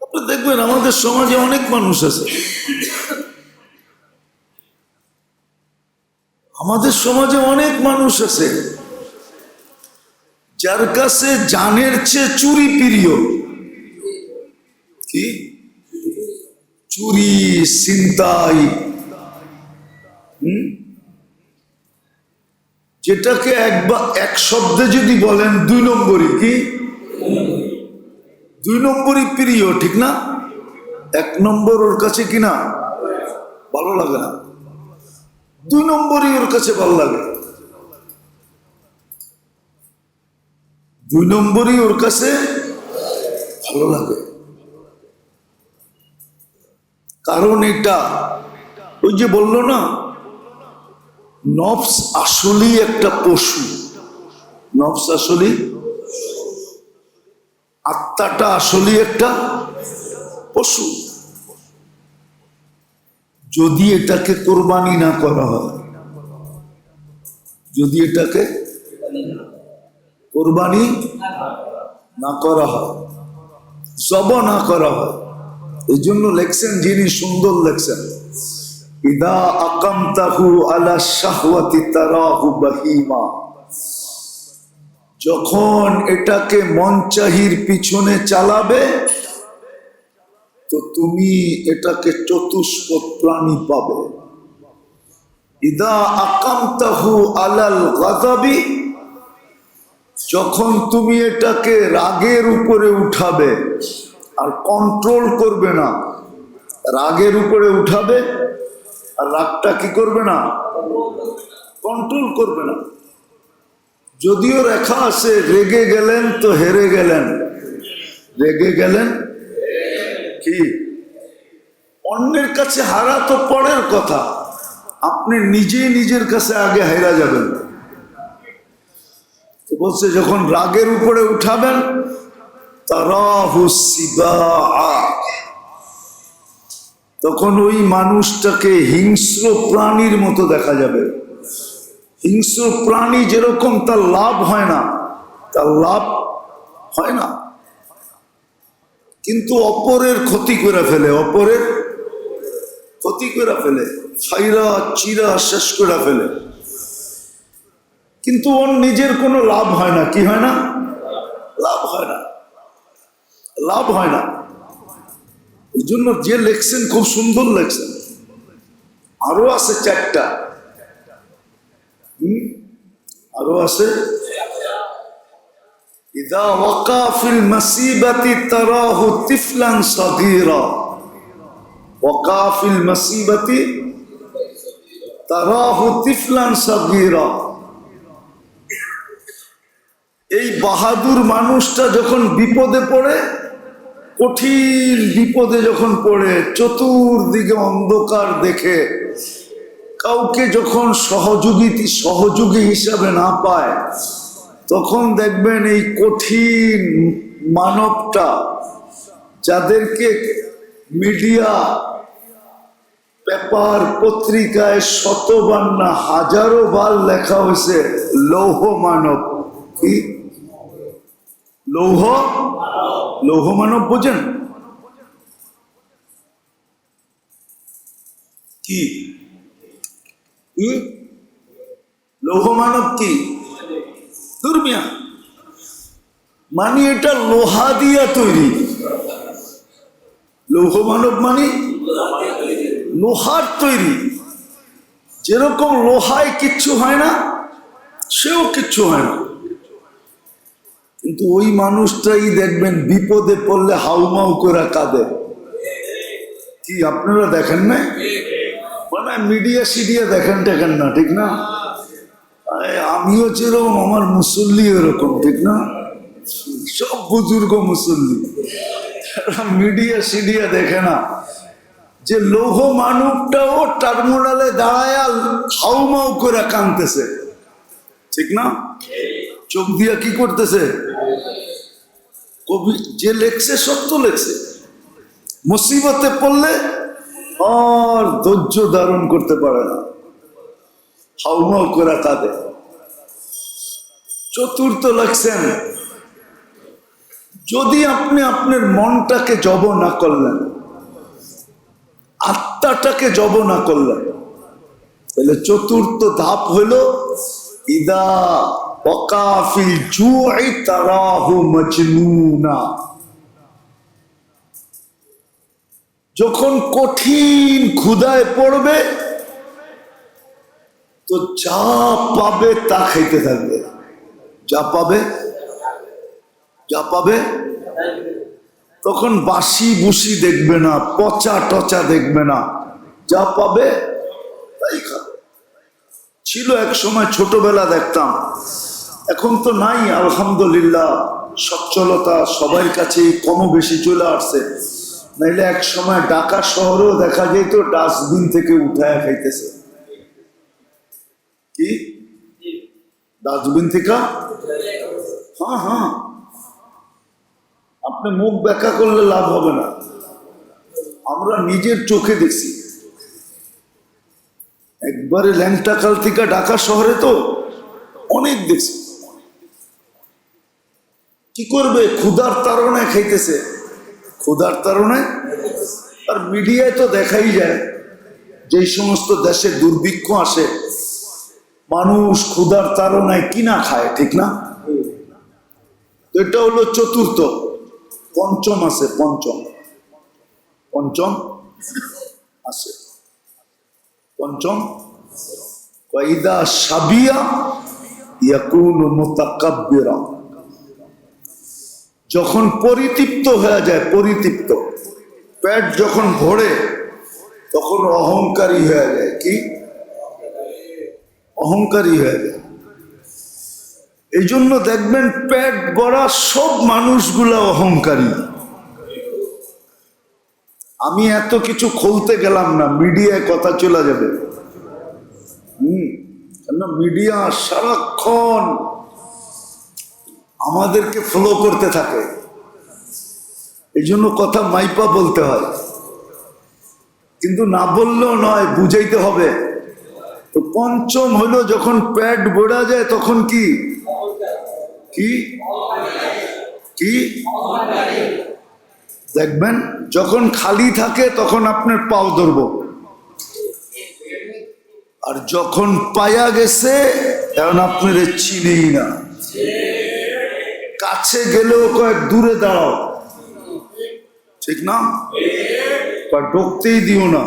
আপনি দেখবেন আমাদের সমাজে অনেক মানুষ আছে, যার কাছে জানের চেয়ে চুরি প্রিয়। কি চুরি, ছিনতাই, যেটাকে এক শব্দে যদি বলেন 2 নম্বরই। কি 2 নম্বরই প্রিয়, ঠিক না? 1 নম্বর ওর কাছে কিনা ভালো লাগে না, 2 নম্বরই ওর কাছে ভালো লাগে। 2 নম্বরই ওর কাছে ভালো লাগে। কারণ এটা ওই যে বললো না, নফস আসলেই একটা পশু, নফস আসলেই, আত্মাটা আসলেই একটা পশু। যদি এটাকে কোরবানি না করা হয়, যদি এটাকে কোরবানি না করা হয়, জবাহ না করা হয়, এই জন্য লেখছেন যিনি, সুন্দর লেখছেন, ইদা আকামতাহু আলা শাহওয়াতি তারাহু বাহিমা, যখন এটাকে মন চাহির পিছনে চালাবে তো তুমি এটাকে চতুষ্পদ প্রাণী পাবে। ইদা আকামতাহু আলাল গাযাবি, যখন তুমি এটাকে রাগের উপরে উঠাবে আর কন্ট্রোল করবে না, রাগের উপরে উঠাবে আর রাগটা কি করবে না? কন্ট্রোল করবে না। যদিও রেখা আছে, রেগে গেলেন তো হেরে গেলেন, রেগে গেলেন কি, অন্যের কাছে হারা তো পরের কথা, আপনি নিজেই নিজের কাছে আগে হেরা যাবেন। তো বলছে যখন রাগের উপরে উঠাবেন, তারাহু সিবাআ, তখন ওই মানুষটাকে হিংস্র প্রাণীর মতো দেখা যাবে। হিংস্র প্রাণী যেরকম তার লাভ হয় না, কিন্তু অপরের ক্ষতি করে ফেলে, ছাইরা চিরা শেষ করে ফেলে, কিন্তু ওর নিজের কোনো লাভ হয় না। কি হয় না? লাভ হয় না। এই জন্য যে লেখছেন খুব সুন্দর লেখছেন, আরো আছে 4টা, আরো আছে। ইদা ওয়াকা ফিল মাসিবাতি তারাহু তিফলান সাগীরা, ওয়াকা ফিল মাসিবাতি তারাহু তিফলান সাগীরা, এই বাহাদুর মানুষটা যখন বিপদে পড়ে, কঠিন বিপদে যখন পড়ে, চতুর্দিকে অন্ধকার দেখে, কাউকে যখন সহযোগী হিসাবে না পায়, তখন দেখবেন এই কঠিন মানবটা, যাদেরকে মিডিয়া, পেপার, পত্রিকায় শতবার না হাজারো বার লেখা হয়েছে লৌহ মানব। কি লৌহ মানব বোঝেন? কি লৌহ মানব কি? দুর্মিয়া মানে এটা লোহা দিয়া তৈরি। লৌহ মানব মানে লোহার তৈরি। যেরকম লোহায় কিচ্ছু হয় না, সেও কিচ্ছু হয় না। কিন্তু ওই মানুষটাই দেখবেন বিপদে পড়লে হাউমাউ করে কাঁদে। কি আপনারা দেখেন না? মানে মিডিয়া সিডিয়া দেখেন না, ঠিক না? আমিও যেরকম, আমার মুসল্লি এরকম, ঠিক না? সব বুজুর্গ মুসল্লি মিডিয়া সিডিয়া দেখে না যে লৌহ মানবটাও টার্মিনালে দাঁড়ায় হাউমাউ করে কাঁদতেছে, ঠিক না? চোখ দিয়া কি করতেছে? কবি যে লেখছে সত্য লেখছে। মুসিবতে পড়লে আর ধৈর্য ধারণ করতে পারে না, হাউমাউ করে কাঁদে। চতুর্থ লেখছেন, যদি আপনি আপনার মনটাকে জব না করলেন, আত্মাটাকে জব না করলেন, তাহলে চতুর্থ ধাপ হইল ইদা ওয়াকাফিল জুই তারাহু মাজনুনা। যখন কঠিন ক্ষুধায় পড়বে তো যা পাবে তা খাইতে থাকবে, যা পাবে যা পাবে। তখন বাসি বুসি দেখবে না, পচা টচা দেখবে না, যা পাবে তাই খাবে। ছিল এক সময়, ছোটবেলা দেখতাম, এখন তো নাই আলহামদুলিল্লাহ, সচ্ছলতা সবার কাছেই কম বেশি চলে আসছে। নাইলে এক সময় ঢাকা শহরেও দেখা যেত ডাস্টবিন থেকে উঠায় খাইতেছে। কি ডাস্টবিন থেকে? হ্যাঁ হ্যাঁ, আপনি মুখ ব্যাখ্যা করলে লাভ হবে না, আমরা নিজের চোখে দেখছি। একবারে ল্যাংটা কাল থেকে ঢাকা শহরে তো অনেক দেখছি। কি করবে? ক্ষুধার তাড়নায় খাইতেছে, ক্ষুধার তাড়নায়। আর মিডিয়ায় তো দেখাই যায়, যেই সমস্ত দেশে দুর্ভিক্ষ আসে মানুষ ক্ষুধার তাড়নায় কিনা খায়, ঠিক না? এটা হলো চতুর্থ। পঞ্চম আছে, পঞ্চম আছে, পঞ্চম ওয়াইদা সাবিয়া ইয়াকুনু মুতাকাব্বিরা। যখন পরিতৃপ্ত হয়ে যায়, পরিতৃপ্ত পেট যখন ভরে তখন অহংকারী হয়ে যায়। কি? অহংকারী হয়ে যায়। এই জন্য দেখবেন পেট ভরা সব মানুষগুলা অহংকারী। আমি এত কিছু খুলতে গেলাম না, মিডিয়ায় কথা চলে যাবে। কেন? মিডিয়া সারাক্ষণ আমাদেরকে ফলো করতে থাকে, এই জন্য কথা মাইপা বলতে হয়, কিন্তু না বললেও নয়, বুঝাইতে হবে। তো পঞ্চম হলো যখন পেট ভরা যায় তখন কি কি কি দেখবেন, যখন খালি থাকে তখন আপনার পাও ধরবো, আর যখন পায়া গেছে এখন আপনার চিনেই না। কাছে গেলেও কয়েক দূরে দাঁড়াও, ঠিক না? ঢুকতেই দিও না।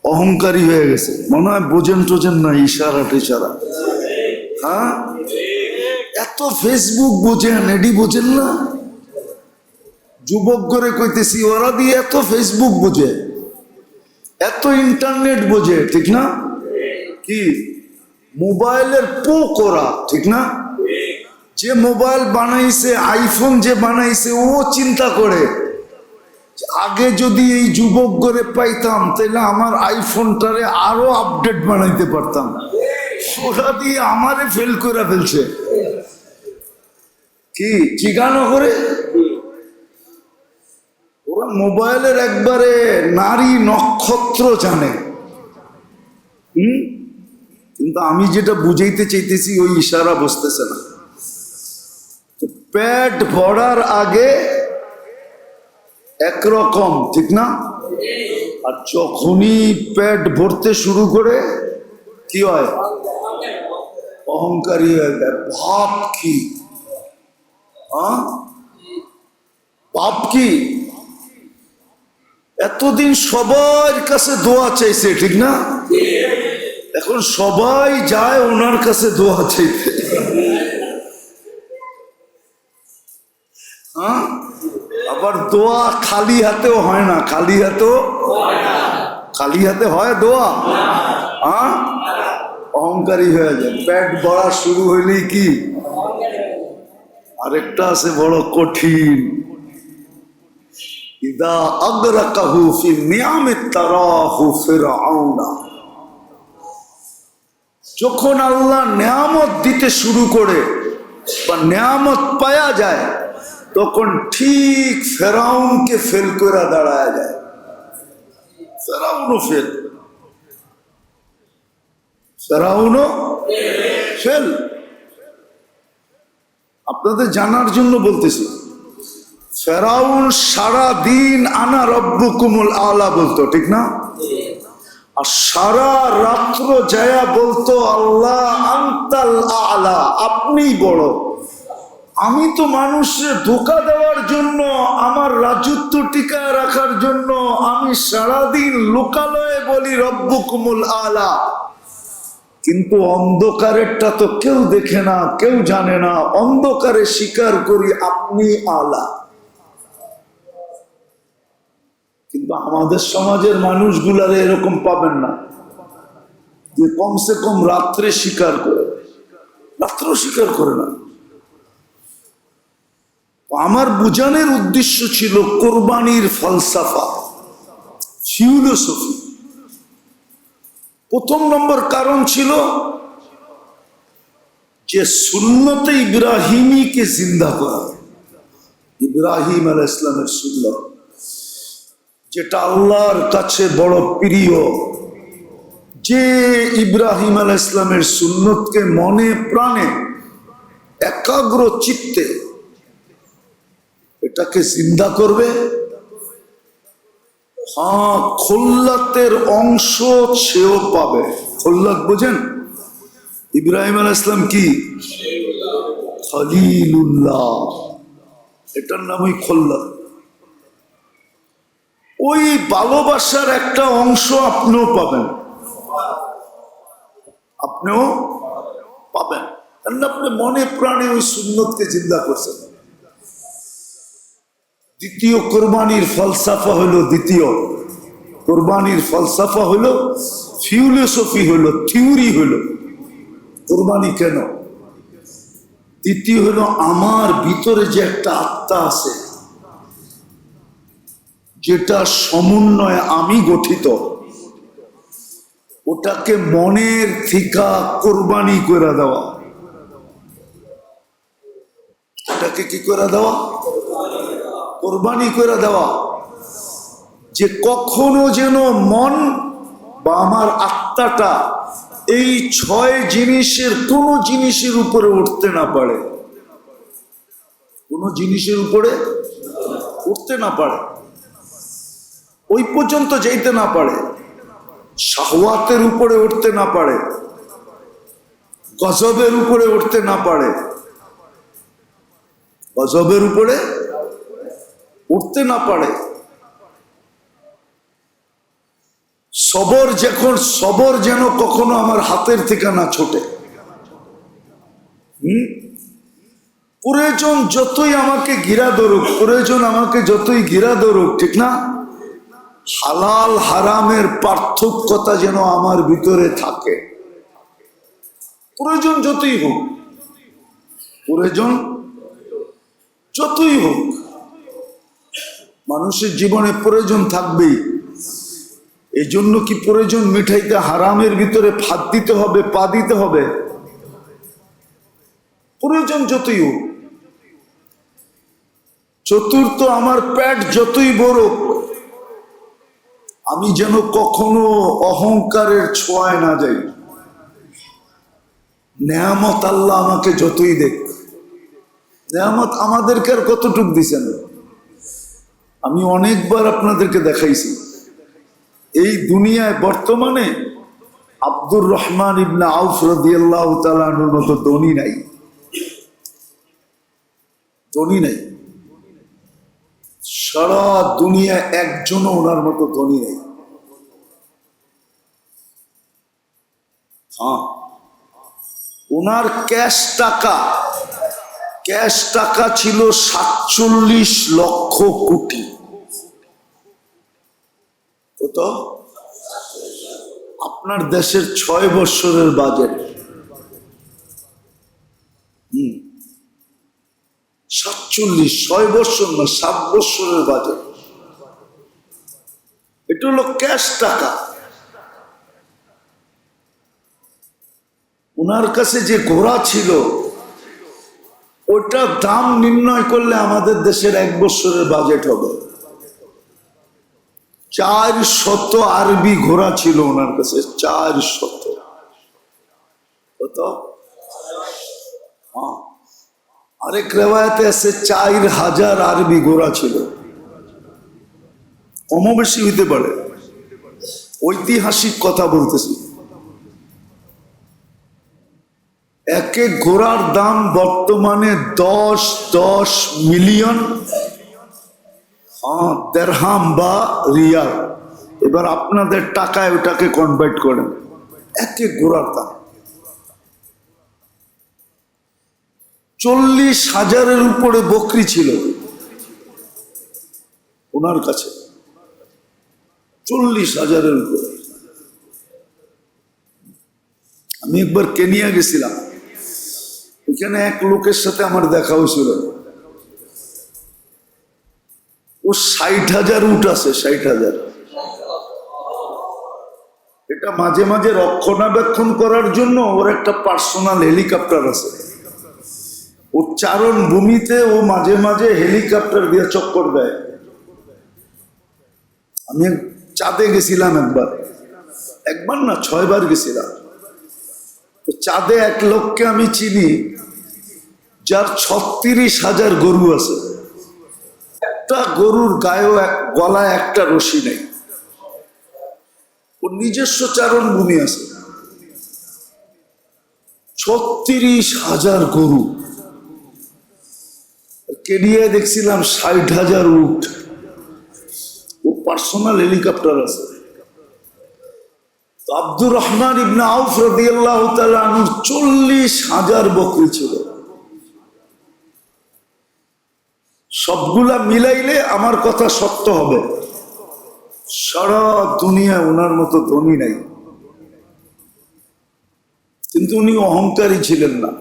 অহংকারী হয়ে গেছে, মনে হয় বোঝেন টোঝেন না, ইশারা টিশারা। হ্যাঁ, এত ফেসবুক বোঝেন, এডি বোঝেন না? যুবক করে কইতেছি, ওরা দিয়ে এত ফেসবুক বোঝে, এত ইন্টারনেট বোঝে, ঠিক না? কি মোবাইলের পো করা, ঠিক না? যে মোবাইল বানাইছে, আইফোন যে বানাইছে, ও চিন্তা করে আগে যদি এই যুবক করে পাইতাম তাহলে আমার আইফোনটারে আরো আপডেট বানাইতে পারতাম। ওরা দিয়ে আমারে ফেল করে ফেলছে। কি জিজ্ঞাসা করে? ওরা মোবাইলের একবারে নারী নক্ষত্র জানে। কিন্তু আমি যেটা বুঝাইতে চাইতেছি ওই ইশারা বুঝতেছে না। পেট ভরার আগে একরকম, ঠিক না? আর যখনই পেট ভরতে শুরু করে কি হয়? অহংকারী হয়ে যায়। ভাব কি পাপ কি? এতদিন সবার কাছে দোয়া চাইছে, ঠিক না? এখন সবাই যায় ওনার কাছে দোয়া চাইতে। আবার দোয়া খালি হাতেও হয় না, খালি হাতে হয় দোয়া? অহংকারী হয়ে যায়, পেট ভরা শুরু হইলেই কি আরেকটা আছে বড় কঠিন। ইদা আগরাকাহু ফি নিয়ামিত তারাহু ফিরআউনা, যখন আল্লাহ নিয়ামত দিতে শুরু করে বা নিয়ামত পাওয়া যায় তখন ঠিক ফেরাউনকে ফেল করে দাঁড়ায় যায়। ফেরাউনও ফেল। আপনাদের জানার জন্য বলতেছি, ফেরাউন সারা দিন আনা রব্বুকুমুল আলা বলতো, ঠিক না? আর সারা রাত্র যায়া বলতো আল্লাহ আনতাল আলা, আপনি বড়। আমি তো মানুষের ধোঁকা দেওয়ার জন্য, আমার রাজত্ব টিকায় রাখার জন্য আমি সারাদিন লোকালয়ে বলি রব্বুকুমুল আলা, কিন্তু অন্ধকারেরটা তো কেউ দেখে না, কেউ জানে না। অন্ধকারে স্বীকার করি আপনি আলা। কিন্তু আমাদের সমাজের মানুষগুলার এরকম পাবেন না, যে কমসে কম রাত্রে স্বীকার করে, রাত্রেও স্বীকার করে না। আমার বুঝানোর উদ্দেশ্য ছিল কোরবানির ফলসাফা, ফিলোসফি। প্রথম নম্বর কারণ ছিল যে সুন্নতে ইব্রাহিমীকে জিন্দা করা। ইব্রাহিম আলাইহিস সালামের সুন্নত, যেটা আল্লাহর কাছে বড় প্রিয়, যে ইব্রাহিম আলাইহিস সালামের সুন্নতকে মনে প্রাণে একাগ্র চিত্তে এটাকে জিন্দা করবে, খোল্লাতের অংশ সেও পাবে। খোল্লাত বোঝেন? ইব্রাহিম আলাইহিস সালাম কি খলিলুল্লাহ, এটার নামই খোল্লাত। ওই ভালোবাসার একটা অংশ আপনিও পাবেন, কারণ আপনি মনে প্রাণে ওই সুন্নতকে জিন্দা করছেন। দ্বিতীয় কোরবানির ফলসাফা হলো, ফিলোসফি হলো, থিওরি হলো কোরবানি কেন। দ্বিতীয় হলো আমার ভিতরে যে একটা আত্মা আছে, যেটা সমন্বয়ে আমি গঠিত, ওটাকে মনের থিকা কোরবানি করে দেওয়া। ওটাকে কি করে দেওয়া? কোরবানি করে দেওয়া। যে কখনো যেন মন বা আমার আত্মাটা এই 6 জিনিসের কোনো জিনিসের উপরে উঠতে না পারে, কোনো জিনিসের উপরে উঠতে না পারে, ওই পর্যন্ত যেতে না পারে, শাহওয়াতের উপরে উঠতে না পারে, গজবের উপরে উঠতে না পারে, গজবের উপরে উঠতে না পারে। সবর যেন কখনো আমার হাতের থেকে না ছোটে। প্রয়োজন যতই আমাকে ঘিরা ধরুক, ঠিক না, হালাল হারামের পার্থক্যতা যেন আমার ভিতরে থাকে। প্রয়োজন যতই হোক, মানুষের জীবনে প্রয়োজন থাকবেই। এই জন্য কি প্রয়োজন মিঠাইতে হারামের ভিতরে ফাঁদ দিতে হবে, পা দিতে হবে? প্রয়োজন যতই হোক। চতুর্থ, আমার পেট যতই বড়, আমি যেন কখনো অহংকারের ছোঁয়ায় না যাই। নেয়ামত আল্লাহ আমাকে যতই দেখ, নেয়ামত আমাদেরকে আর কতটুক দিছেন, আমি অনেকবার আপনাদেরকে দেখাইছি। এই দুনিয়ায় বর্তমানে আব্দুর রহমান ইবনে আউফ রাদিয়াল্লাহু তাআলা আনহুর মতো ধনী নাই। ধনী নেই, সারা দুনিয়া একজনও ওনার মতো ধনী নেই। হ্যাঁ, ওনার ক্যাশ টাকা ছিল 47 লক্ষ কোটি। কত? আপনার দেশের 6 বছরের বাজেট। 47, 6 বছর না, 7 বছরের বাজেট। এটা হলো ক্যাশ টাকা। ওনার কাছে যে ঘোড়া ছিল ওটার দাম নির্ণয় করলে আমাদের দেশের 1 বছরের বাজেট হবে। 400 আরবি ঘোড়া ছিল ওনার কাছে, 400। কত? হ্যাঁ, আরেক রেওয়ায়াতে আছে 4000 আরবি ঘোড়া ছিল। কমও বেশি হইতে পারে, ঐতিহাসিক কথা বলতেছি। এক এক ঘোড়ার দাম বর্তমানে 10 মিলিয়ন দেরহাম বা রিয়াল। এবার আপনাদের টাকায় ওটাকে কনভার্ট করেন, এক এক ঘোড়ার দাম। 40,000-এর উপরে বকরি ছিল ওনার কাছে, 40,000-এর উপরে। আমি একবার কেনিয়া গেছিলাম, ওইখানে এক লোকের সাথে আমার দেখা হয়েছিল। ও 60,000 উট আছে, 60,000। এটা মাঝে মাঝে রক্ষণাবেক্ষণ করার জন্য ওর একটা পার্সোনাল হেলিকপ্টার আছে। ওর চারণ ভূমিতে ও মাঝে মাঝে হেলিকপ্টার দিয়ে চক্কর দেয়। আমি চাঁদে গেছিলাম একবার না 6 বার গেছিলাম। তো চাঁদে এক লোককে আমি চিনি যার 36,000 গরু আছে। একটা গরুর গায়েও গলায় একটা রশি নেই। ওর নিজস্ব চারণ ভূমি আছে, 36,000 গরু। কেনিয়ায় দেখছিলাম 60,000 উট। ও পার্সোনাল হেলিকপ্টার আছে। আব্দুর রহমান ইবনে আউফ রাদিয়াল্লাহু তাআলা আনহু 40,000 বকরি ছিল। সবগুলা মিলাইলে আমার কথা সত্য হবে, সারা দুনিয়া ওনার মতো ধনী নাই। কিন্তু উনি অহংকারী ছিলেন না।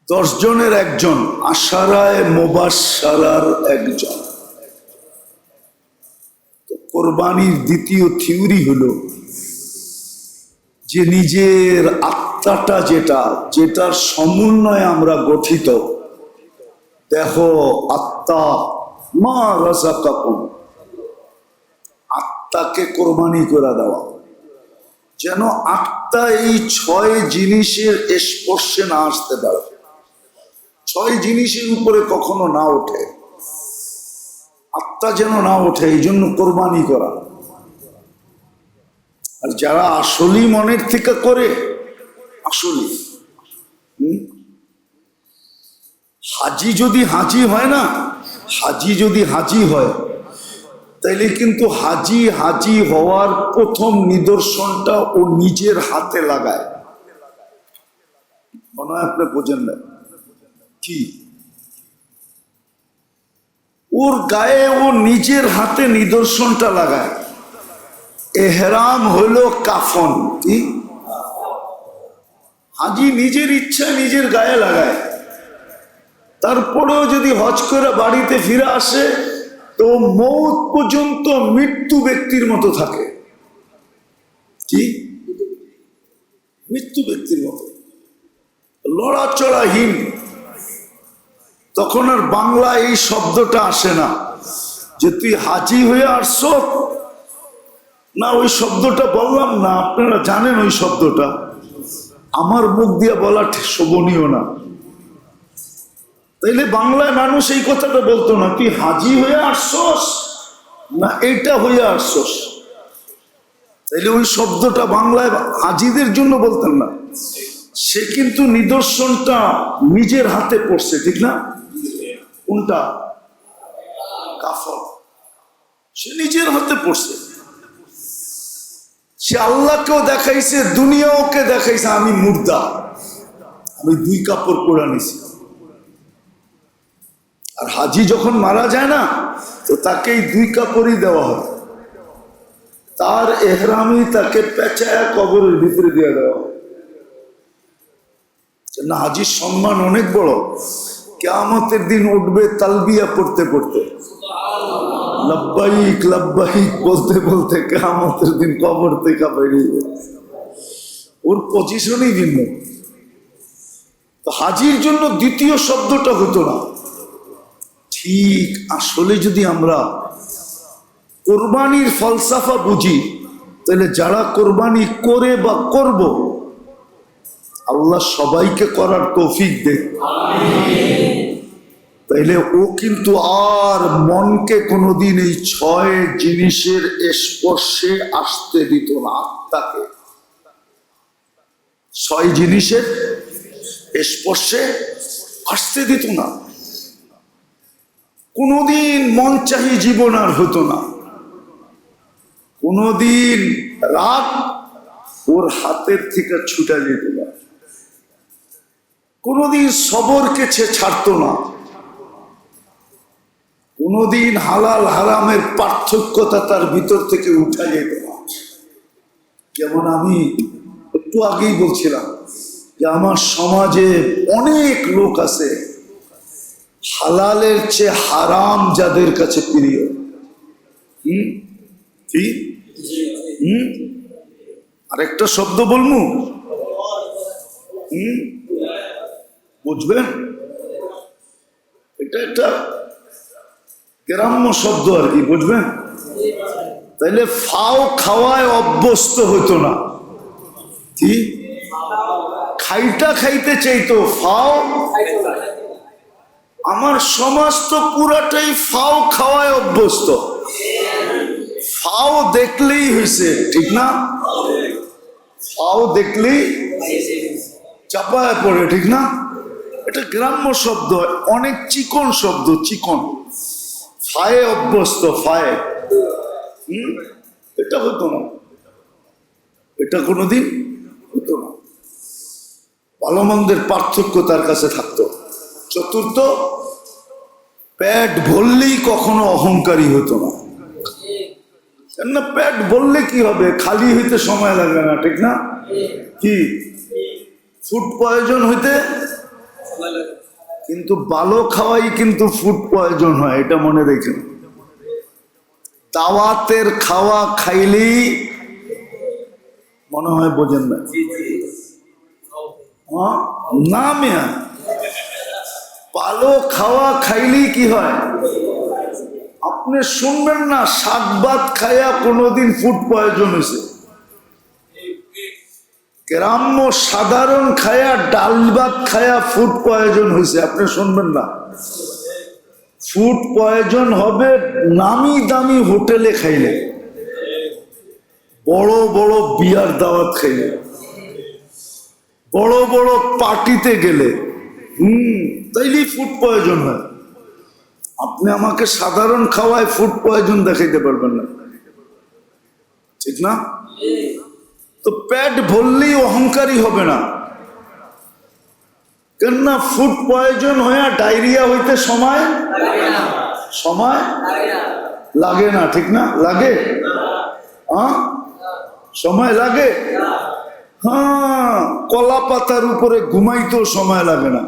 10 জনের একজন, আশারায়ে মুবাশশারার একজন। কোরবানির দ্বিতীয় থিওরি হলো যে নিজের আত্মাটা যেটার সমন্বয়ে আমরা গঠিত। দেখো, আত্মা মা রাযাকাকুম, আত্মাকে কোরবানি করে দেওয়া, যেন আত্মা এই 6 জিনিসের স্পর্শে না আসতে পারে, 6 জিনিসের উপরে কখনো না ওঠে, আত্মা যেন না ওঠে, এই জন্য কোরবানি করা। আর যারা আসলি মনের থেকে করে, আসলি হাজি যদি হাজি হয় না, হাজি যদি হাজি হয়, তাইলে কিন্তু হাজি হওয়ার প্রথম নিদর্শনটা ও নিজের হাতে লাগায়। মনে হয় আপনি বোঝেন না কি? ওর গায়ে ও নিজের হাতে নিদর্শনটা লাগায়। এহরাম হলো কাফন। কি? হাজি নিজের ইচ্ছায় নিজের গায়ে লাগায়। তারপরেও যদি হজ করে বাড়িতে ফিরে আসে তো মৌত পর্যন্ত মৃত্যু ব্যক্তির মতো থাকে। কি? মৃত্যু ব্যক্তির মতো, লড়াচড়াহীন। তখন আর বাংলা এই শব্দটা আসে না যে তুই হাজি হয়ে আসছ না। ওই শব্দটা বললাম না, আপনারা জানেন ওই শব্দটা, আমার মুখ দিয়ে বলা শোভনীয় না। তাইলে বাংলায় মানুষ এই কথাটা বলতো না, তুই হাজি হয়ে আসছস না এইটা হয়ে আসছস। তাইলে ওই শব্দটা বাংলায় হাজিদের জন্য বলতেন না, সে কিন্তু নিদর্শনটা নিজের হাতে পড়ছে, ঠিক না? কোনটা? কাফন। সে নিজের হাতে পড়ছে। সে আল্লাহকেও দেখাইছে, দুনিয়াওকে দেখাইছে আমি মুর্দা, আমি 2 কাপড় পরে নিছি। আর হাজি যখন মারা যায় না, তো তাকে এই 2 কাপড়ই দেওয়া হয়। তার এহরামই তাকে পেঁচায়া কবরের ভিতরে দিয়ে দেওয়া হয়। না, হাজির সম্মান অনেক বড়। কিয়ামতের দিন উঠবে তালবিয়া পড়তে পড়তে, লব্বাইক লব্বাইক বলতে বলতে কিয়ামতের দিন কবর থেকে বেরিয়ে যাবে। ওর পজিশনই ভিন্ন। তো হাজির জন্য দ্বিতীয় শব্দটা হতো না। ঠিক আসলে যদি আমরা কোরবানির ফলসাফা বুঝি, তাহলে যারা কোরবানি করে বা করব, আল্লাহ সবাইকে করার তৌফিক দেয়। তাইলে ও কিন্তু আর মনকে কোনোদিন এই 6 জিনিসের স্পর্শে আসতে দিত না। আত্মাকে 6 জিনিসের স্পর্শে আসতে দিত না। কোনোদিন মন চাহি জীবন আর হতো না। কোনোদিন রাত ওর হাতের থেকে ছুটা যেত না। কোনোদিন সবরকে ছাড়তো না। কোনোদিন হালাল হারামের পার্থক্যতা তার ভিতর থেকে উঠা যেত না। যেমন আমি একটু আগেই বলছিলাম যে আমার সমাজে অনেক লোক আছে হালালের চেয়ে হারাম যাদের কাছে প্রিয়। কি আরেকটা শব্দ বলবো, বুঝবেন? এটা একটা গ্রাম্য শব্দ আর কি, বুঝবেন? তাইলে ফাও খাওয়ায় অভ্যস্ত হইতো না। কি খাইটা খাইতে চাইতো, ফাও। আমার সমাজ তো পুরাটাই ফাও খাওয়ায় অভ্যস্ত। ফাও দেখলেই হয়েছে, ঠিক না? ফাও দেখলেই চাপায় পড়ে, ঠিক না? এটা গ্রাম্য শব্দ, অনেক চিকন শব্দ, চিকন। ফায়ে অভ্যস্ত, ফায়ে। এটা হতো না, এটা কোনোদিন হতো না। ভালো মন্দের পার্থক্য তার কাছে থাকতো। চতুর্থ, পেট ভরলেই কখনো অহংকারী হতো না। না, পেট বললে কি হবে, খালি হইতে সময় লাগে না, ঠিক না? কি ফুড পয়জন হইতে, কিন্তু ভালো খাওয়াই কিন্তু ফুড পয়জন হয়, এটা মনে রেখেন। দাওয়াতের খাওয়া খাইলেই মনে হয় বোঝেন না। না মিয়া, ভালো খাওয়া খাইলেই কি হয় আপনি শুনবেন না, শাক ভাত খাইয়া কোনোদিন ফুড পয়জন হয়েছে। গ্রাম্য সাধারণ খায়া, ডাল ভাত খায়া ফুড পয়জন হয়েছে, আপনি শুনবেন না। ফুড পয়জন হবে নামি দামি হোটেলে খাইলে, বড় বড় বিয়ার দাওয়াত খাইলে, বড় বড় পার্টিতে গেলে, তাইলেই ফুড পয়জন হয়। আপনি আমাকে সাধারণ খাওয়ায় ফুড পয়জন দেখাইতে পারবেন না, ঠিক না? তো পেট ভরলেই অহংকারী হবে না, কেননা ফুড পয়জন হয়ে ডায়রিয়া হইতে সময় লাগে না, ঠিক না? লাগে? সময় লাগে। হ্যাঁ, কলা পাতার উপরে ঘুমাইতেও সময় লাগে না,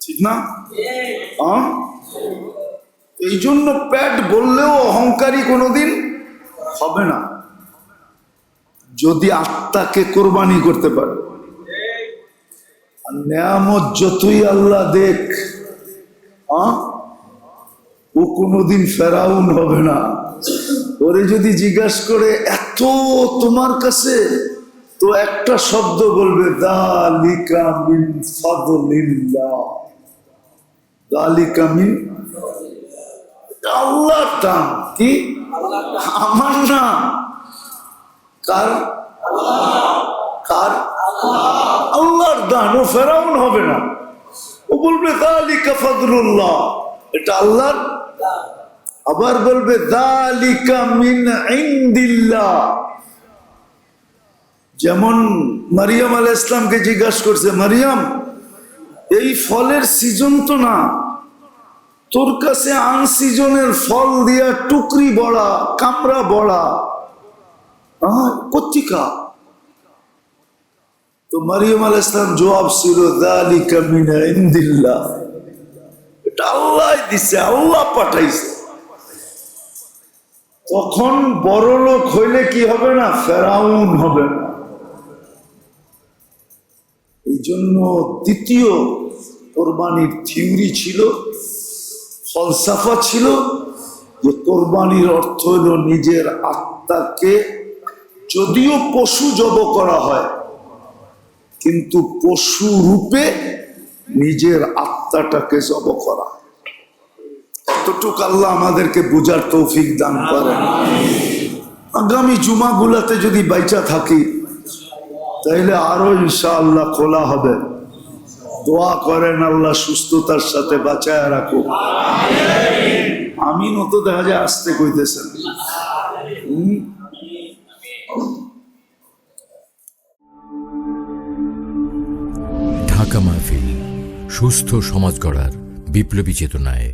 ঠিক না? এই জন্য পেট বললেও অহংকারী কোনোদিন হবে না, যদি আত্মাকে কোরবানি করতে পারে। নেয়ামত যতই আল্লাহ দেখ, ও কোনোদিন ফেরাউন হবে না। ওরে যদি জিজ্ঞাসা করে এত তোমার কাছে, তো একটা শব্দ বলবে, যালিকা মিন ফাদলিল্লাহ। যালিকা মিন, আল্লাহর দান। কি আমার না, কার? কার? আল্লাহর দান। ও ফেরাউন হবে না, ও বলবে যালিকা ফাদলুল্লাহ, এটা আল্লাহর। আবার বলবে যালিকা মিন ইনদিল্লাহ। যেমন মারিয়াম আলাইহিস সালামকে জিজ্ঞাসা করছে, মারিয়াম এই ফলের সিজন তো না, তোর কাছে আনসিজনের ফল দিয়া টুকরি বড়া, কামড়া বড়া কর্তিকা। তো মারিয়াম আলাইহিস সালাম জবাব ছিল যালিকা মিন ইনদিল্লাহ, এটা আল্লাহ দিছে, আল্লাহ পাঠাইছে। তখন বড় লোক হইলে কি হবে না, ফেরাউন হবে না। এই জন্য দ্বিতীয় কোরবানির থিওরি ছিল, ফলসাফা ছিল যে কোরবানির অর্থ হল নিজের আত্মাকে, যদিও পশু জব করা হয় কিন্তু পশু রূপে নিজের আত্মাটাকে জব করা। এতটুকু আল্লাহ আমাদেরকে বুঝার তৌফিক দান করেন। আগামী জুমাগুলাতে যদি বাইচা থাকি তাইলে আরো ইনশাআল্লাহ খোলা হবে। দোয়া করেন আল্লাহ সুস্থতার সাথে বাঁচায় রাখুক। আমিন। তো দেখা যায় আসতে কইতেছেন। ঢাকা মাহফিল, সুস্থ সমাজ গড়ার বিপ্লবী চেতনায়।